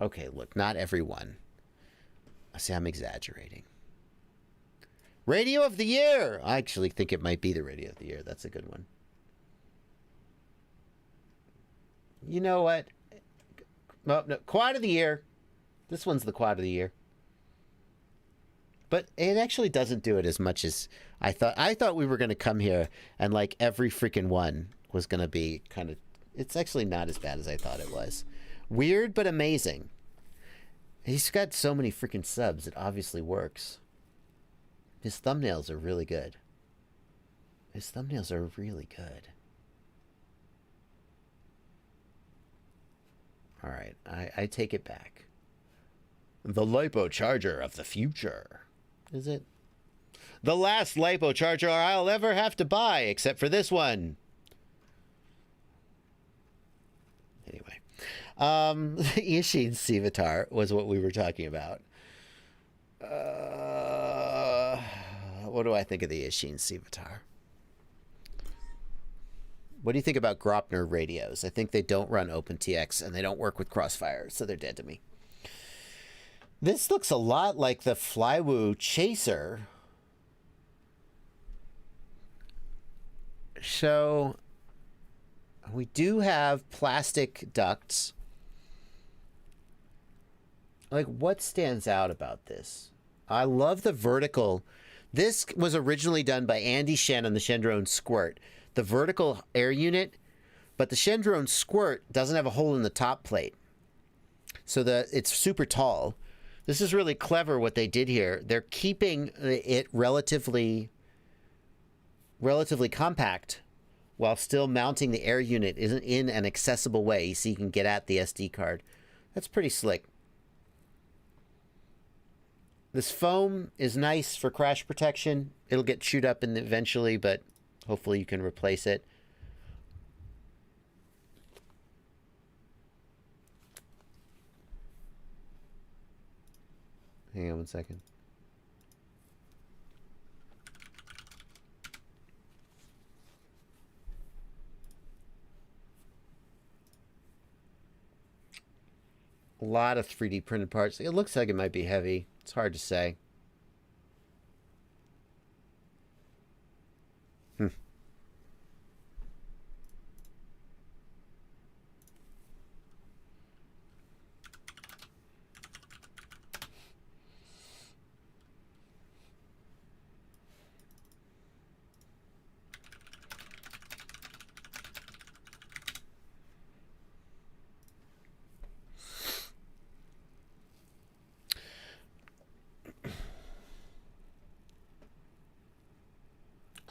Speaker 2: Okay, look, not everyone. I see, I'm exaggerating. Radio of the Year! I actually think it might be the Radio of the Year. That's a good one. You know what? Oh, no, Quad of the Year. This one's the Quad of the Year. But it actually doesn't do it as much as I thought. I thought we were going to come here and like every freaking one was going to be kind of... It's actually not as bad as I thought it was. Weird, but amazing. He's got so many freaking subs. It obviously works. His thumbnails are really good. His thumbnails are really good. All right, I take it back. The lipo charger of the future. Is it? The last lipo charger I'll ever have to buy, except for this one. Anyway. Ishin Sivatar was what we were talking about. What do I think of the Ishin Sivatar? What do you think about Gropner radios? I think they don't run OpenTX and they don't work with Crossfire, so they're dead to me. This looks a lot like the Flywoo Chaser. So we do have plastic ducts. Like, what stands out about this? I love the vertical. This was originally done by Andy Shen on the Shendrone Squirt. The vertical air unit, but the Shendrone Squirt doesn't have a hole in the top plate. So it's super tall. This is really clever what they did here. They're keeping it relatively compact while still mounting the air unit in an accessible way so you can get at the SD card. That's pretty slick. This foam is nice for crash protection. It'll get chewed up eventually, but hopefully you can replace it. Hang on one second. A lot of 3D printed parts. It looks like it might be heavy. It's hard to say.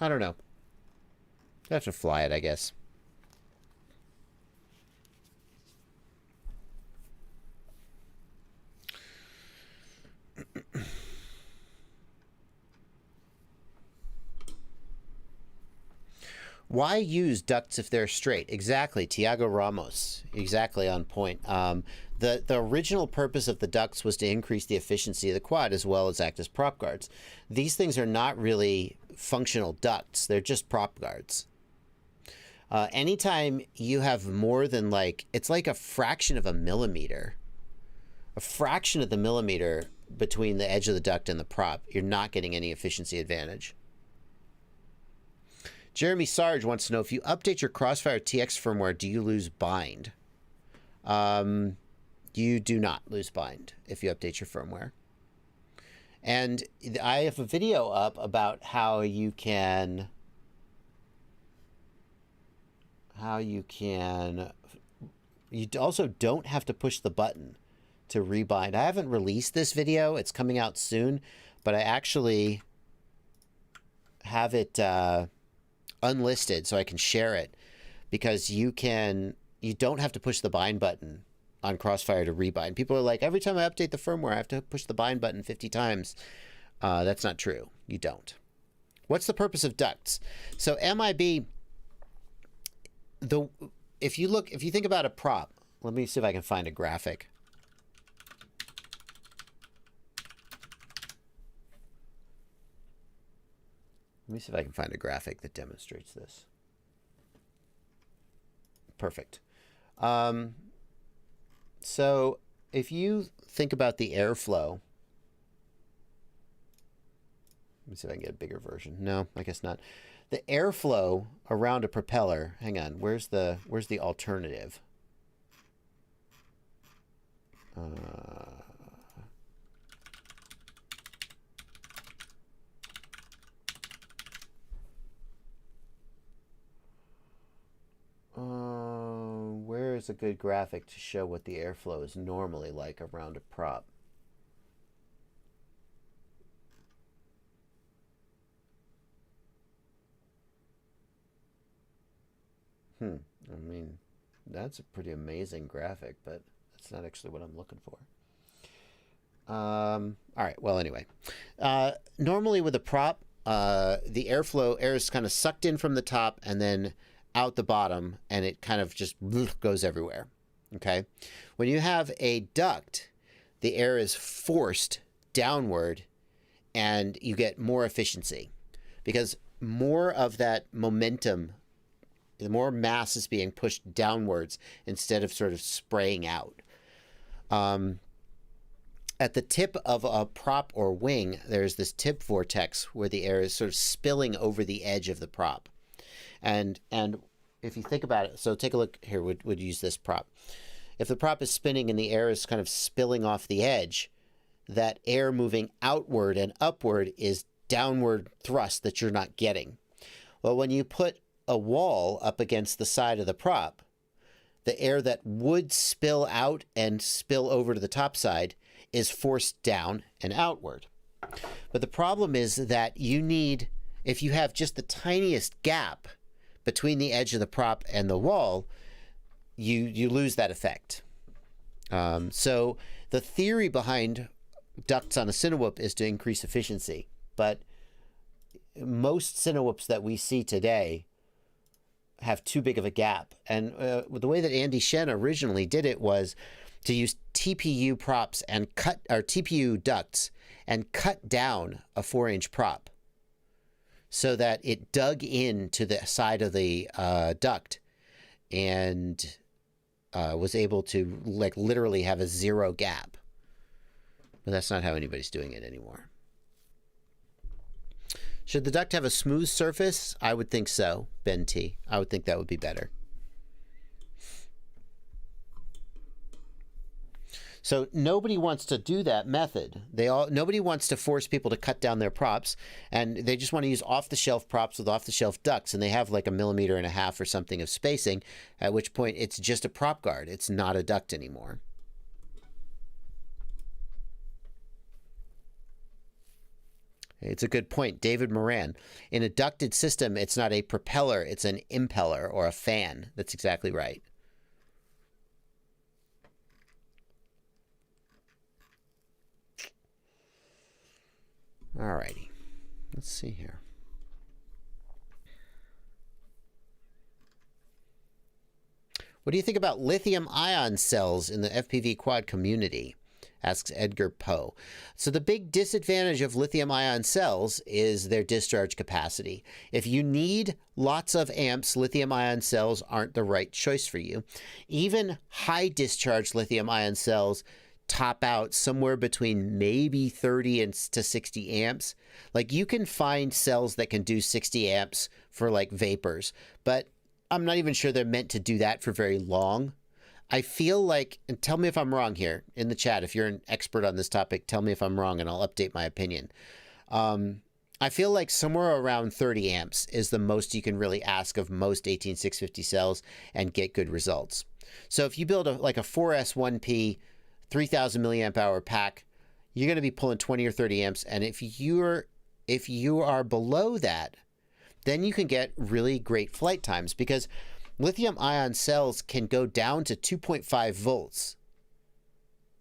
Speaker 2: I don't know. I have to fly it, I guess. Why use ducts if they're straight? Exactly, Tiago Ramos. Exactly on point. The original purpose of the ducts was to increase the efficiency of the quad as well as act as prop guards. These things are not really functional ducts. They're just prop guards. Anytime you have more than like, it's like a fraction of a millimeter. A fraction of the millimeter between the edge of the duct and the prop, you're not getting any efficiency advantage. Jeremy Sarge wants to know, if you update your Crossfire TX firmware, do you lose bind? You do not lose bind if you update your firmware. And I have a video up about how you can... You also don't have to push the button to rebind. I haven't released this video. It's coming out soon, but I actually... have it unlisted so I can share it, because you don't have to push the bind button on Crossfire to rebind. People are like, every time I update the firmware, I have to push the bind button 50 times. That's not true. You don't. What's the purpose of ducts? So MIB, if you think about a prop, let me see if I can find a graphic. Let me see if I can find a graphic that demonstrates this. Perfect. So if you think about the airflow, let me see if I can get a bigger version. No, I guess not. The airflow around a propeller. Hang on. Where's the alternative? Where is a good graphic to show what the airflow is normally like around a prop? I mean, that's a pretty amazing graphic, but that's not actually what I'm looking for. All right. Well, anyway, normally with a prop, the air is kind of sucked in from the top and then out the bottom, and it kind of just goes everywhere. Okay. When you have a duct, the air is forced downward and you get more efficiency because more of that momentum, the more mass is being pushed downwards instead of sort of spraying out. At the tip of a prop or wing, there's this tip vortex where the air is sort of spilling over the edge of the prop. And if you think about it, so take a look here, would use this prop. If the prop is spinning and the air is kind of spilling off the edge, that air moving outward and upward is downward thrust that you're not getting. Well, when you put a wall up against the side of the prop, the air that would spill out and spill over to the top side is forced down and outward. But the problem is that if you have just the tiniest gap between the edge of the prop and the wall, you lose that effect. So the theory behind ducts on a Cinewhoop is to increase efficiency, but most Cinewhoops that we see today have too big of a gap. And the way that Andy Shen originally did it was to use TPU props and TPU ducts and cut down a 4-inch prop so that it dug into the side of the duct and was able to literally have a zero gap. But that's not how anybody's doing it anymore. Should the duct have a smooth surface? I would think so, Ben T. I would think that would be better. So nobody wants to do that method. Nobody wants to force people to cut down their props, and they just want to use off-the-shelf props with off-the-shelf ducts, and they have like 1.5 millimeters or something of spacing, at which point it's just a prop guard. It's not a duct anymore. It's a good point. David Moran. In a ducted system, it's not a propeller, it's an impeller or a fan. That's exactly right. All righty. Let's see here. What do you think about lithium-ion cells in the FPV quad community? Asks Edgar Poe. So the big disadvantage of lithium-ion cells is their discharge capacity. If you need lots of amps, lithium-ion cells aren't the right choice for you. Even high discharge lithium-ion cells top out somewhere between maybe 30 to 60 amps. Like you can find cells that can do 60 amps for like vapors, but I'm not even sure they're meant to do that for very long. I feel like, and tell me if I'm wrong here in the chat, if you're an expert on this topic, tell me if I'm wrong and I'll update my opinion. I feel like somewhere around 30 amps is the most you can really ask of most 18650 cells and get good results. So if you build a 4S1P 3000 milliamp hour pack, you're going to be pulling 20 or 30 amps. And if if you are below that, then you can get really great flight times, because lithium ion cells can go down to 2.5 volts,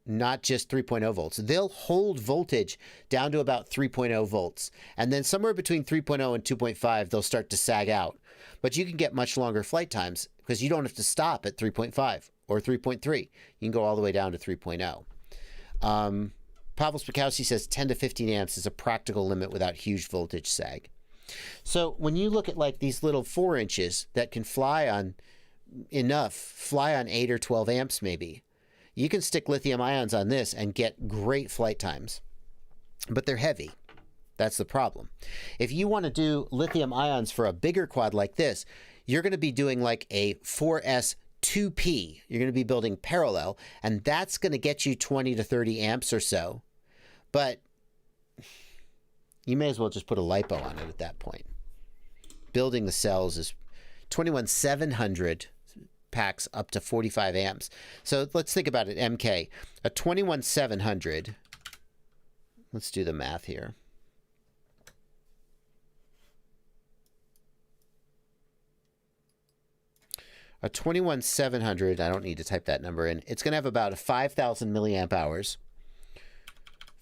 Speaker 2: not just 3.0 volts. They'll hold voltage down to about 3.0 volts. And then somewhere between 3.0 and 2.5, they'll start to sag out. But you can get much longer flight times because you don't have to stop at 3.5 or 3.3. You can go all the way down to 3.0. Pavel Spakowski says 10 to 15 amps is a practical limit without huge voltage sag. So when you look at like these little 4 inches that can fly on 8 or 12 amps maybe, you can stick lithium ions on this and get great flight times. But they're heavy. That's the problem. If you want to do lithium ions for a bigger quad like this, you're going to be doing like a 4S 2P. You're going to be building parallel, and that's going to get you 20 to 30 amps or so. But you may as well just put a LiPo on it at that point. Building the cells is 21700 packs up to 45 amps. So let's think about it, MK. A 21700, let's do the math here. A 21700, I don't need to type that number in. It's going to have about 5,000 milliamp hours.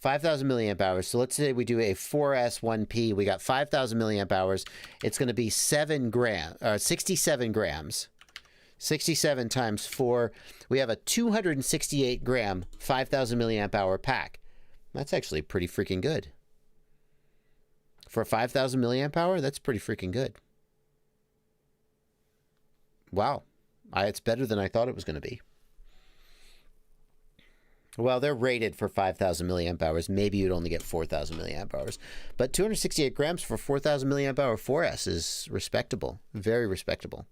Speaker 2: 5,000 milliamp hours. So let's say we do a 4S 1P. We got 5,000 milliamp hours. It's going to be 67 grams. 67 times 4. We have a 268 gram 5,000 milliamp hour pack. That's actually pretty freaking good. For 5,000 milliamp hour, that's pretty freaking good. Wow. It's better than I thought it was going to be. Well, they're rated for 5,000 milliamp hours. Maybe you'd only get 4,000 milliamp hours. But 268 grams for 4,000 milliamp hour 4S is respectable. Very respectable.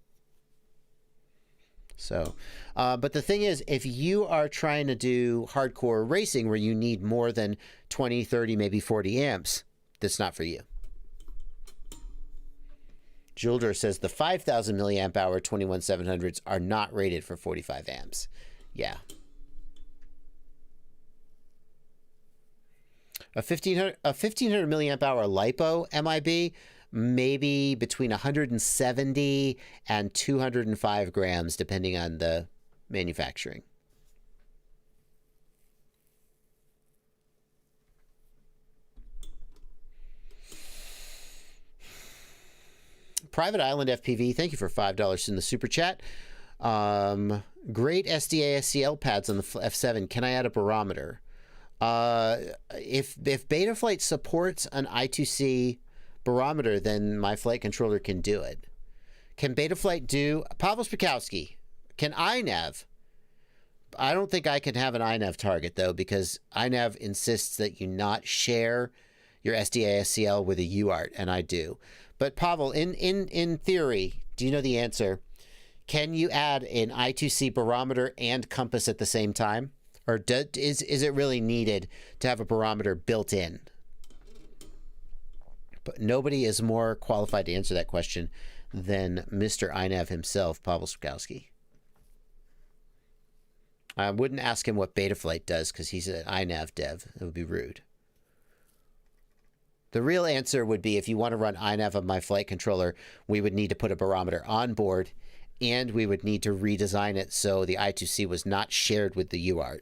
Speaker 2: So, but the thing is, if you are trying to do hardcore racing where you need more than 20, 30, maybe 40 amps, that's not for you. Julder says the 5,000 milliamp hour 21700s are not rated for 45 amps. Yeah. A 1500 milliamp hour LiPo MIB, maybe between 170 and 205 grams, depending on the manufacturing. Private Island FPV, thank you for $5 in the super chat. Great SDA SCL pads on the F7. Can I add a barometer? If Betaflight supports an I2C barometer, then my flight controller can do it. Can Betaflight do... Pavel Spakowski, can iNav? I don't think I can have an iNav target, though, because iNav insists that you not share your SDA SCL with a UART, and I do. But Pavel, in theory, do you know the answer? Can you add an I2C barometer and compass at the same time? Or is it really needed to have a barometer built in? But nobody is more qualified to answer that question than Mr. iNav himself, Pavel Spakowski. I wouldn't ask him what Betaflight does because he's an iNav dev. It would be rude. The real answer would be, if you want to run iNav on my flight controller, we would need to put a barometer on board, and we would need to redesign it so the I2C was not shared with the UART.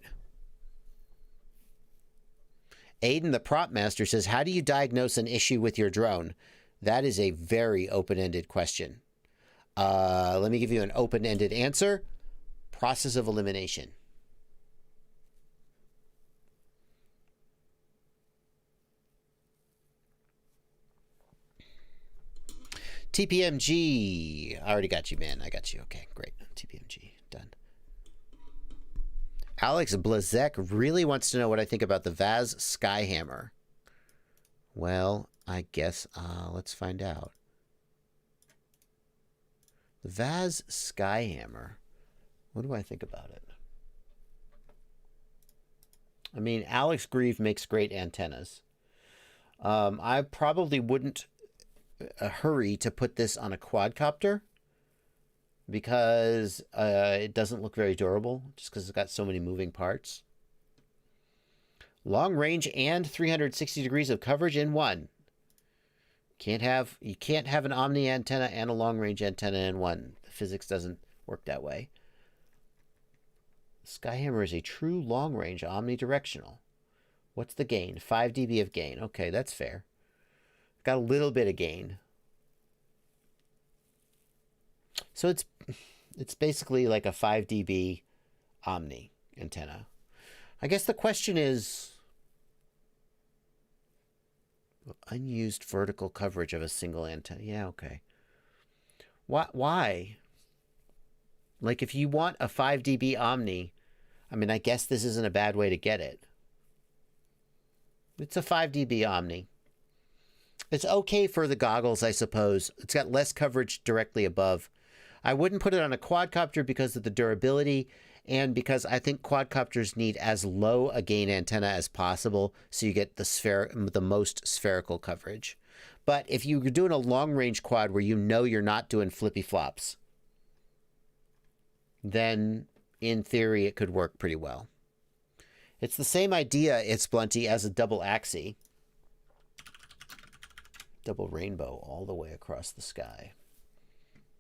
Speaker 2: Aiden, the prop master, says, how do you diagnose an issue with your drone? That is a very open-ended question. Let me give you an open-ended answer. Process of elimination. TPMG. I already got you, man. I got you. Okay, great. TPMG. Done. Alex Blazek really wants to know what I think about the Vaz Skyhammer. Well, I guess let's find out. The Vaz Skyhammer. What do I think about it? I mean, Alex Grieve makes great antennas. I probably wouldn't hurry to put this on a quadcopter because it doesn't look very durable, just because it's got so many moving parts. Long range and 360 degrees of coverage in one. You can't have an omni antenna and a long range antenna in one. The physics doesn't work that way. Skyhammer is a true long range omnidirectional. What's the gain? 5 dB of gain. Okay, that's fair. Got a little bit of gain. So it's basically like a 5 dB omni antenna. I guess the question is, unused vertical coverage of a single antenna. Yeah, okay. Why? Like, if you want a 5 dB omni, I mean, I guess this isn't a bad way to get it. It's a 5 dB omni. It's okay for the goggles, I suppose. It's got less coverage directly above. I wouldn't put it on a quadcopter because of the durability and because I think quadcopters need as low a gain antenna as possible so you get the most spherical coverage. But if you're doing a long-range quad where you know you're not doing flippy flops, then in theory it could work pretty well. It's the same idea, it's Blunty, as a double axis. Double rainbow all the way across the sky.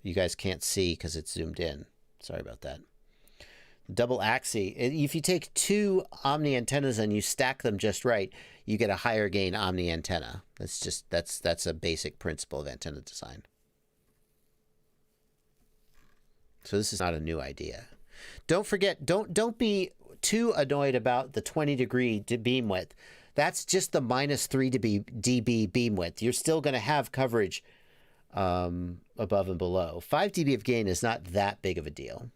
Speaker 2: You guys can't see because it's zoomed in. Sorry about that. Double axis. If you take two omni antennas and you stack them just right, you get a higher gain omni antenna. That's a basic principle of antenna design. So this is not a new idea. Don't forget, don't be too annoyed about the 20-degree beam width. That's just the minus 3 dB beam width. You're still going to have coverage above and below. 5 dB of gain is not that big of a deal.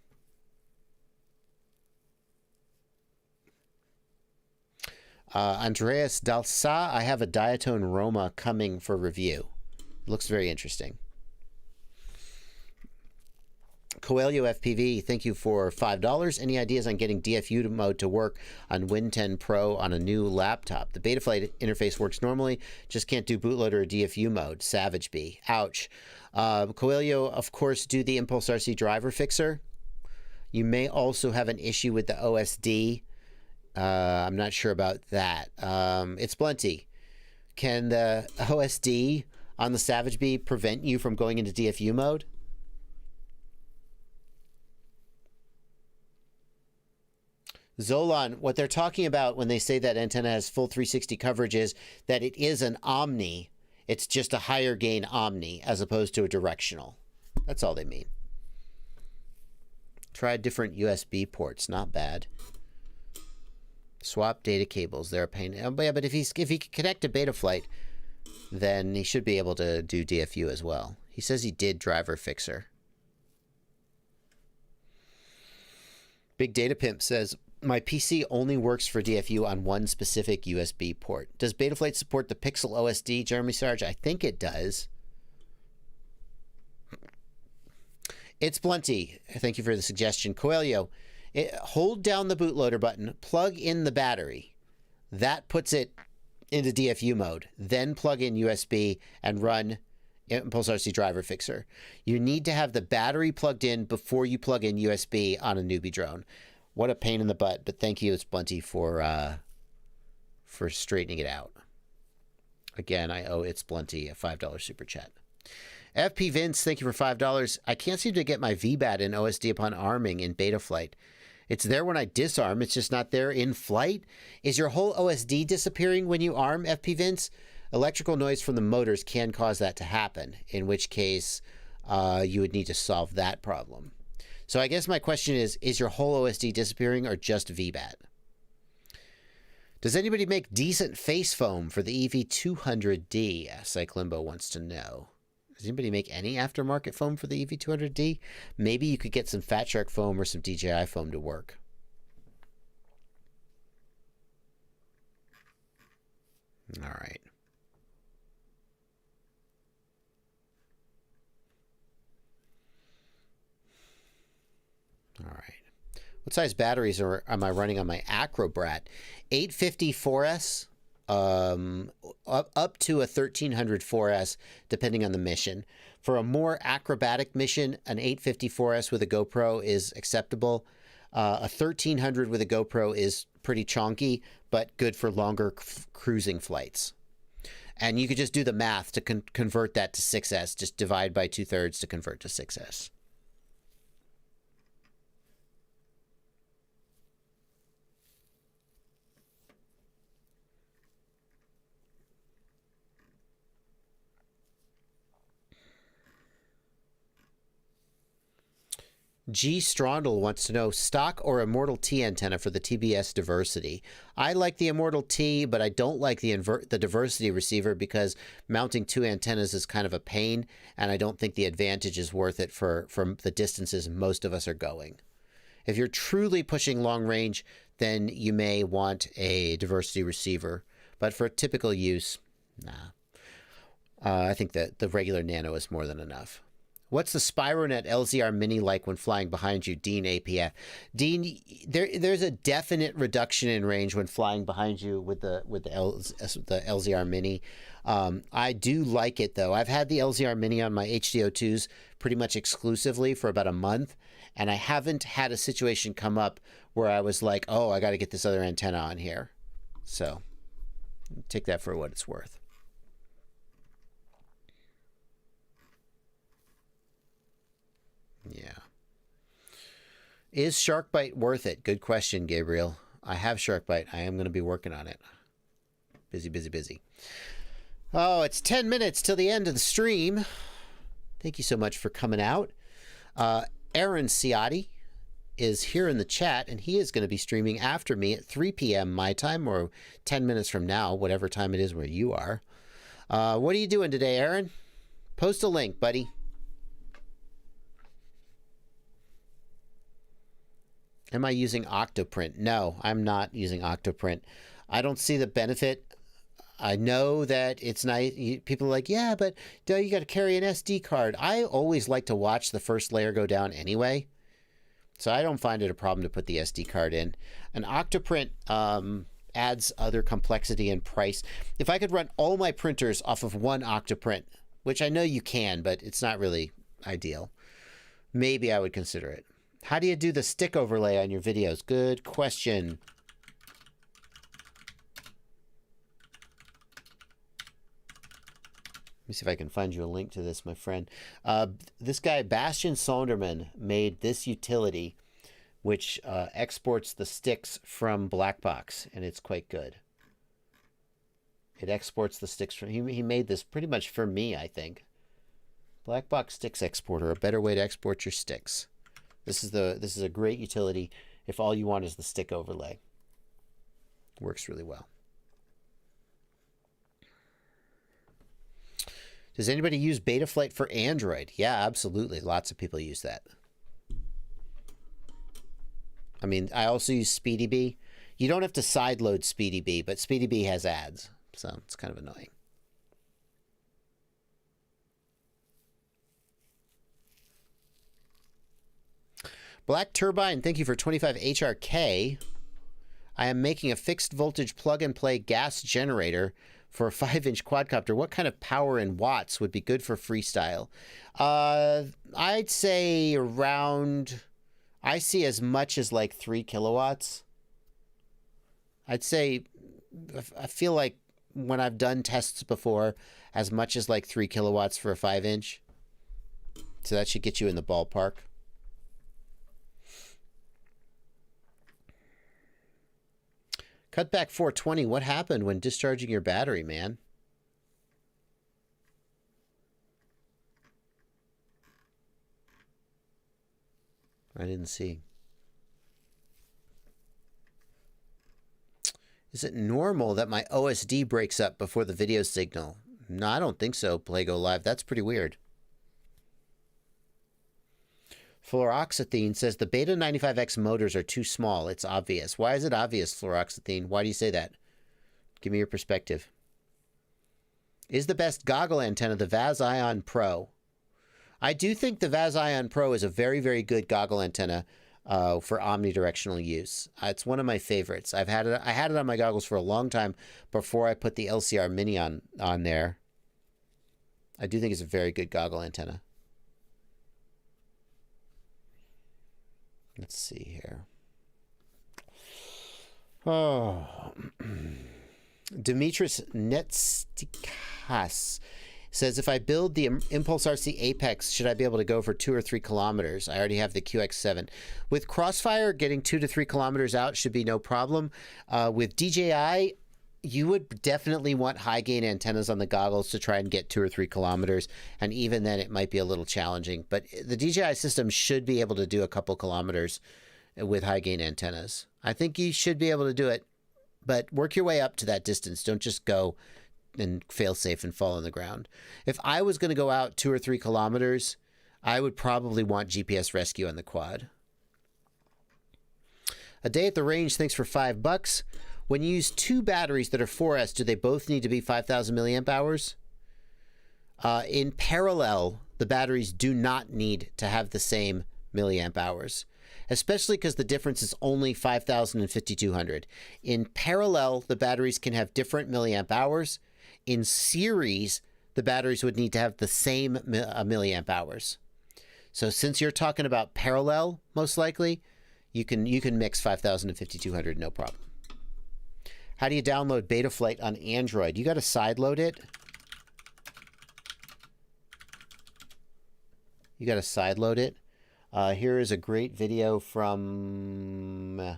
Speaker 2: Andreas Dalsa, I have a diatone Roma coming for review. Looks very interesting. Coelho FPV, thank you for $5. Any ideas on getting DFU mode to work on Win 10 Pro on a new laptop? The Betaflight interface works normally, just can't do bootloader or DFU mode. Savage Bee. Ouch. Coelho, of course, do the Impulse RC driver fixer. You may also have an issue with the OSD. I'm not sure about that. It's Blunty. Can the OSD on the Savage Bee prevent you from going into DFU mode? Zolan, what they're talking about when they say that antenna has full 360 coverage is that it is an omni. It's just a higher gain omni as opposed to a directional. That's all they mean. Try different USB ports. Not bad. Swap data cables. They're a pain. Yeah, but if he can connect to Betaflight, then he should be able to do DFU as well. He says he did driver fixer. Big Data Pimp says, my PC only works for DFU on one specific USB port. Does Betaflight support the Pixel OSD, Jeremy Sarge? I think it does. It's Blunty. Thank you for the suggestion. Coelho, hold down the bootloader button, plug in the battery. That puts it into DFU mode. Then plug in USB and run Impulse RC driver fixer. You need to have the battery plugged in before you plug in USB on a newbie drone. What a pain in the butt, but thank you, it's Blunty, for straightening it out. Again, I owe It's Blunty a $5 super chat. FP Vince, thank you for $5. I can't seem to get my VBAT in OSD upon arming in Betaflight. It's there when I disarm, it's just not there in flight. Is your whole OSD disappearing when you arm, FP Vince? Electrical noise from the motors can cause that to happen, in which case you would need to solve that problem. So I guess my question is your whole OSD disappearing or just VBAT? Does anybody make decent face foam for the EV200D? Cyclimbo wants to know. Does anybody make any aftermarket foam for the EV200D? Maybe you could get some Fat Shark foam or some DJI foam to work. All right. All right. What size batteries am I running on my Acrobrat? 850 4S, up to a 1300 4S, depending on the mission. For a more acrobatic mission, an 850 4S with a GoPro is acceptable. A 1300 with a GoPro is pretty chonky, but good for longer cruising flights. And you could just do the math to convert that to 6S. Just divide by 2/3 to convert to 6S. G. Strondel wants to know, stock or Immortal T antenna for the TBS diversity. I like the Immortal T, but I don't like the diversity receiver because mounting 2 antennas is kind of a pain, and I don't think the advantage is worth it from the distances most of us are going. If you're truly pushing long range, then you may want a diversity receiver. But for typical use, nah. I think that the regular Nano is more than enough. What's the Spironet LZR Mini like when flying behind you, Dean APF? Dean, there's a definite reduction in range when flying behind you with the LZR Mini. I do like it though. I've had the LZR Mini on my HDO2s pretty much exclusively for about a month, and I haven't had a situation come up where I was like, oh, I got to get this other antenna on here. So take that for what it's worth. Yeah. Is Sharkbite worth it? Good question, Gabriel. I have Sharkbite. I am going to be working on it. Busy, busy, busy. Oh, it's 10 minutes till the end of the stream. Thank you so much for coming out. Aaron Ciotti is here in the chat, and he is going to be streaming after me at 3 p.m. my time, or 10 minutes from now, whatever time it is where you are. What are you doing today, Aaron? Post a link, buddy. Am I using Octoprint? No, I'm not using Octoprint. I don't see the benefit. I know that it's nice. People are like, yeah, but you got to carry an SD card. I always like to watch the first layer go down anyway. So I don't find it a problem to put the SD card in. An Octoprint adds other complexity and price. If I could run all my printers off of one Octoprint, which I know you can, but it's not really ideal, maybe I would consider it. How do you do the stick overlay on your videos? Good question. Let me see if I can find you a link to this, my friend. This guy, Bastian Sonderman, made this utility, which exports the sticks from Blackbox, and it's quite good. It exports the sticks from... He made this pretty much for me, I think. Blackbox Sticks Exporter, a better way to export your sticks. This is a great utility if all you want is the stick overlay. Works really well. Does anybody use Betaflight for Android? Yeah, absolutely. Lots of people use that. I mean, I also use SpeedyBee. You don't have to sideload SpeedyBee, but SpeedyBee has ads, so it's kind of annoying. Black Turbine, thank you for 25 HRK. I am making a fixed voltage plug-and-play gas generator for a 5-inch quadcopter. What kind of power in watts would be good for freestyle? I'd say around... I see as much as like 3 kilowatts. I'd say... I feel like when I've done tests before, as much as like 3 kilowatts for a 5-inch. So that should get you in the ballpark. Cutback 420, what happened when discharging your battery, man? I didn't see. Is it normal that my OSD breaks up before the video signal? No, I don't think so, Plago Live. That's pretty weird. Fluoroxethine says the Beta 95X motors are too small. It's obvious. Why is it obvious, Fluoroxethine? Why do you say that? Give me your perspective. Is the best goggle antenna the Vaz Ion Pro? I do think the Vaz Ion Pro is a very, very good goggle antenna for omnidirectional use. It's one of my favorites. I had it on my goggles for a long time before I put the LCR Mini on there. I do think it's a very good goggle antenna. Let's see here. Oh. Demetris Netsikas says, if I build the Impulse RC Apex, should I be able to go for 2 or 3 kilometers? I already have the QX7. With Crossfire, getting 2 to 3 kilometers out should be no problem. With DJI, you would definitely want high gain antennas on the goggles to try and get 2 or 3 kilometers. And even then, it might be a little challenging. But the DJI system should be able to do a couple kilometers with high gain antennas. I think you should be able to do it, but work your way up to that distance. Don't just go and fail safe and fall on the ground. If I was going to go out 2 or 3 kilometers, I would probably want GPS rescue on the quad. A day at the range, thanks for $5. When you use 2 batteries that are 4S, do they both need to be 5,000 milliamp hours? In parallel, the batteries do not need to have the same milliamp hours, especially because the difference is only 5,000 and 5,200. In parallel, the batteries can have different milliamp hours. In series, the batteries would need to have the same milliamp hours. So since you're talking about parallel, most likely, you can mix 5,000 and 5,200, no problem. How do you download Betaflight on Android? You got to sideload it. You got to sideload it. Here is a great video from...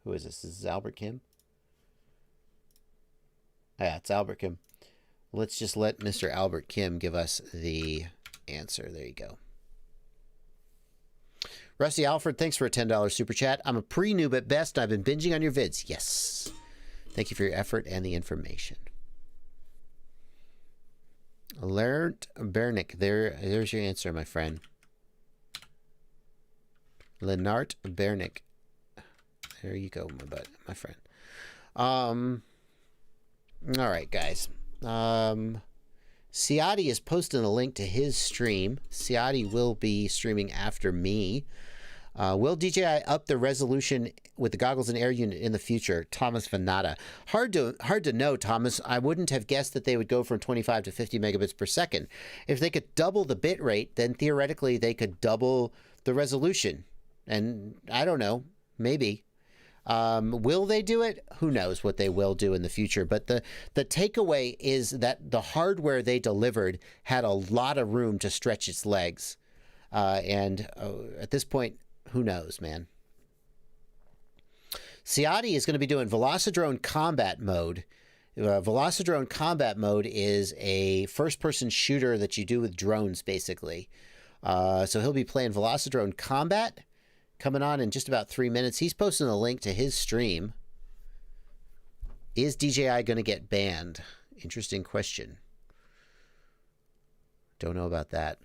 Speaker 2: who is this? This is Albert Kim? Yeah, it's Albert Kim. Let's just let Mr. Albert Kim give us the answer. There you go. Rusty Alfred, thanks for a $10 super chat. I'm a pre-noob at best. I've been binging on your vids. Yes. Thank you for your effort and the information. Lerndt Bernick, there's your answer, my friend. Lennart Bernick. There you go, my friend. All right, guys. Ciati is posting a link to his stream. Ciati will be streaming after me. Will DJI up the resolution with the goggles and air unit in the future? Thomas Venata. Hard to know, Thomas. I wouldn't have guessed that they would go from 25 to 50 megabits per second. If they could double the bit rate, then theoretically they could double the resolution. And I don't know, maybe. Will they do it? Who knows what they will do in the future. But the takeaway is that the hardware they delivered had a lot of room to stretch its legs. And at this point, who knows, man. Ciati is going to be doing Velocidrone Combat Mode. Velocidrone Combat Mode is a first-person shooter that you do with drones, basically. So he'll be playing Velocidrone Combat, coming on in just about 3 minutes. He's posting a link to his stream. Is DJI going to get banned? Interesting question. Don't know about that.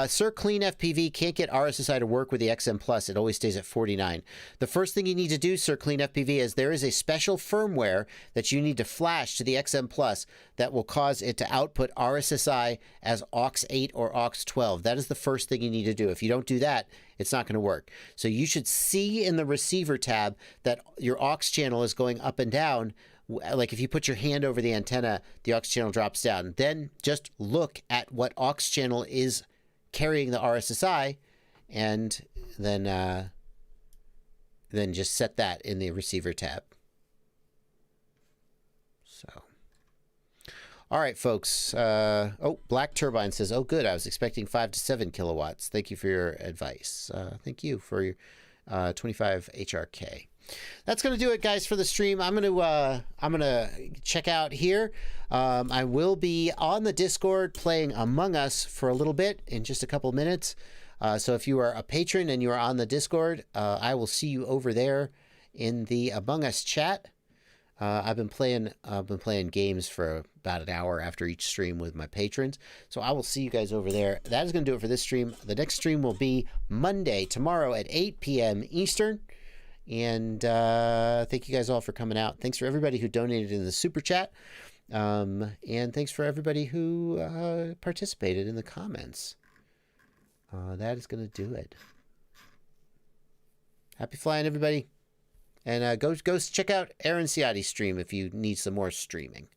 Speaker 2: Sir Clean FPV can't get RSSI to work with the XM Plus. It always stays at 49. The first thing you need to do, Sir Clean FPV, is there is a special firmware that you need to flash to the XM Plus that will cause it to output RSSI as AUX 8 or AUX 12. That is the first thing you need to do. If you don't do that, it's not going to work. So you should see in the receiver tab that your AUX channel is going up and down. Like if you put your hand over the antenna, the AUX channel drops down. Then just look at what AUX channel is carrying the RSSI, and then just set that in the receiver tab. So, all right, folks. Oh, Black Turbine says, "Oh, good. I was expecting 5 to 7 kilowatts. Thank you for your advice. Thank you for your 25 HRK." That's going to do it, guys, for the stream. I'm gonna check out here. I will be on the Discord playing Among Us for a little bit in just a couple minutes. So if you are a patron and you are on the Discord, I will see you over there in the Among Us chat. I've been playing games for about an hour after each stream with my patrons. So I will see you guys over there. That is going to do it for this stream. The next stream will be Monday, tomorrow at 8 p.m. Eastern. And thank you guys all for coming out. Thanks for everybody who donated in the super chat. And thanks for everybody who participated in the comments. That is going to do it. Happy flying, everybody. And go check out Aaron Ciati's stream if you need some more streaming.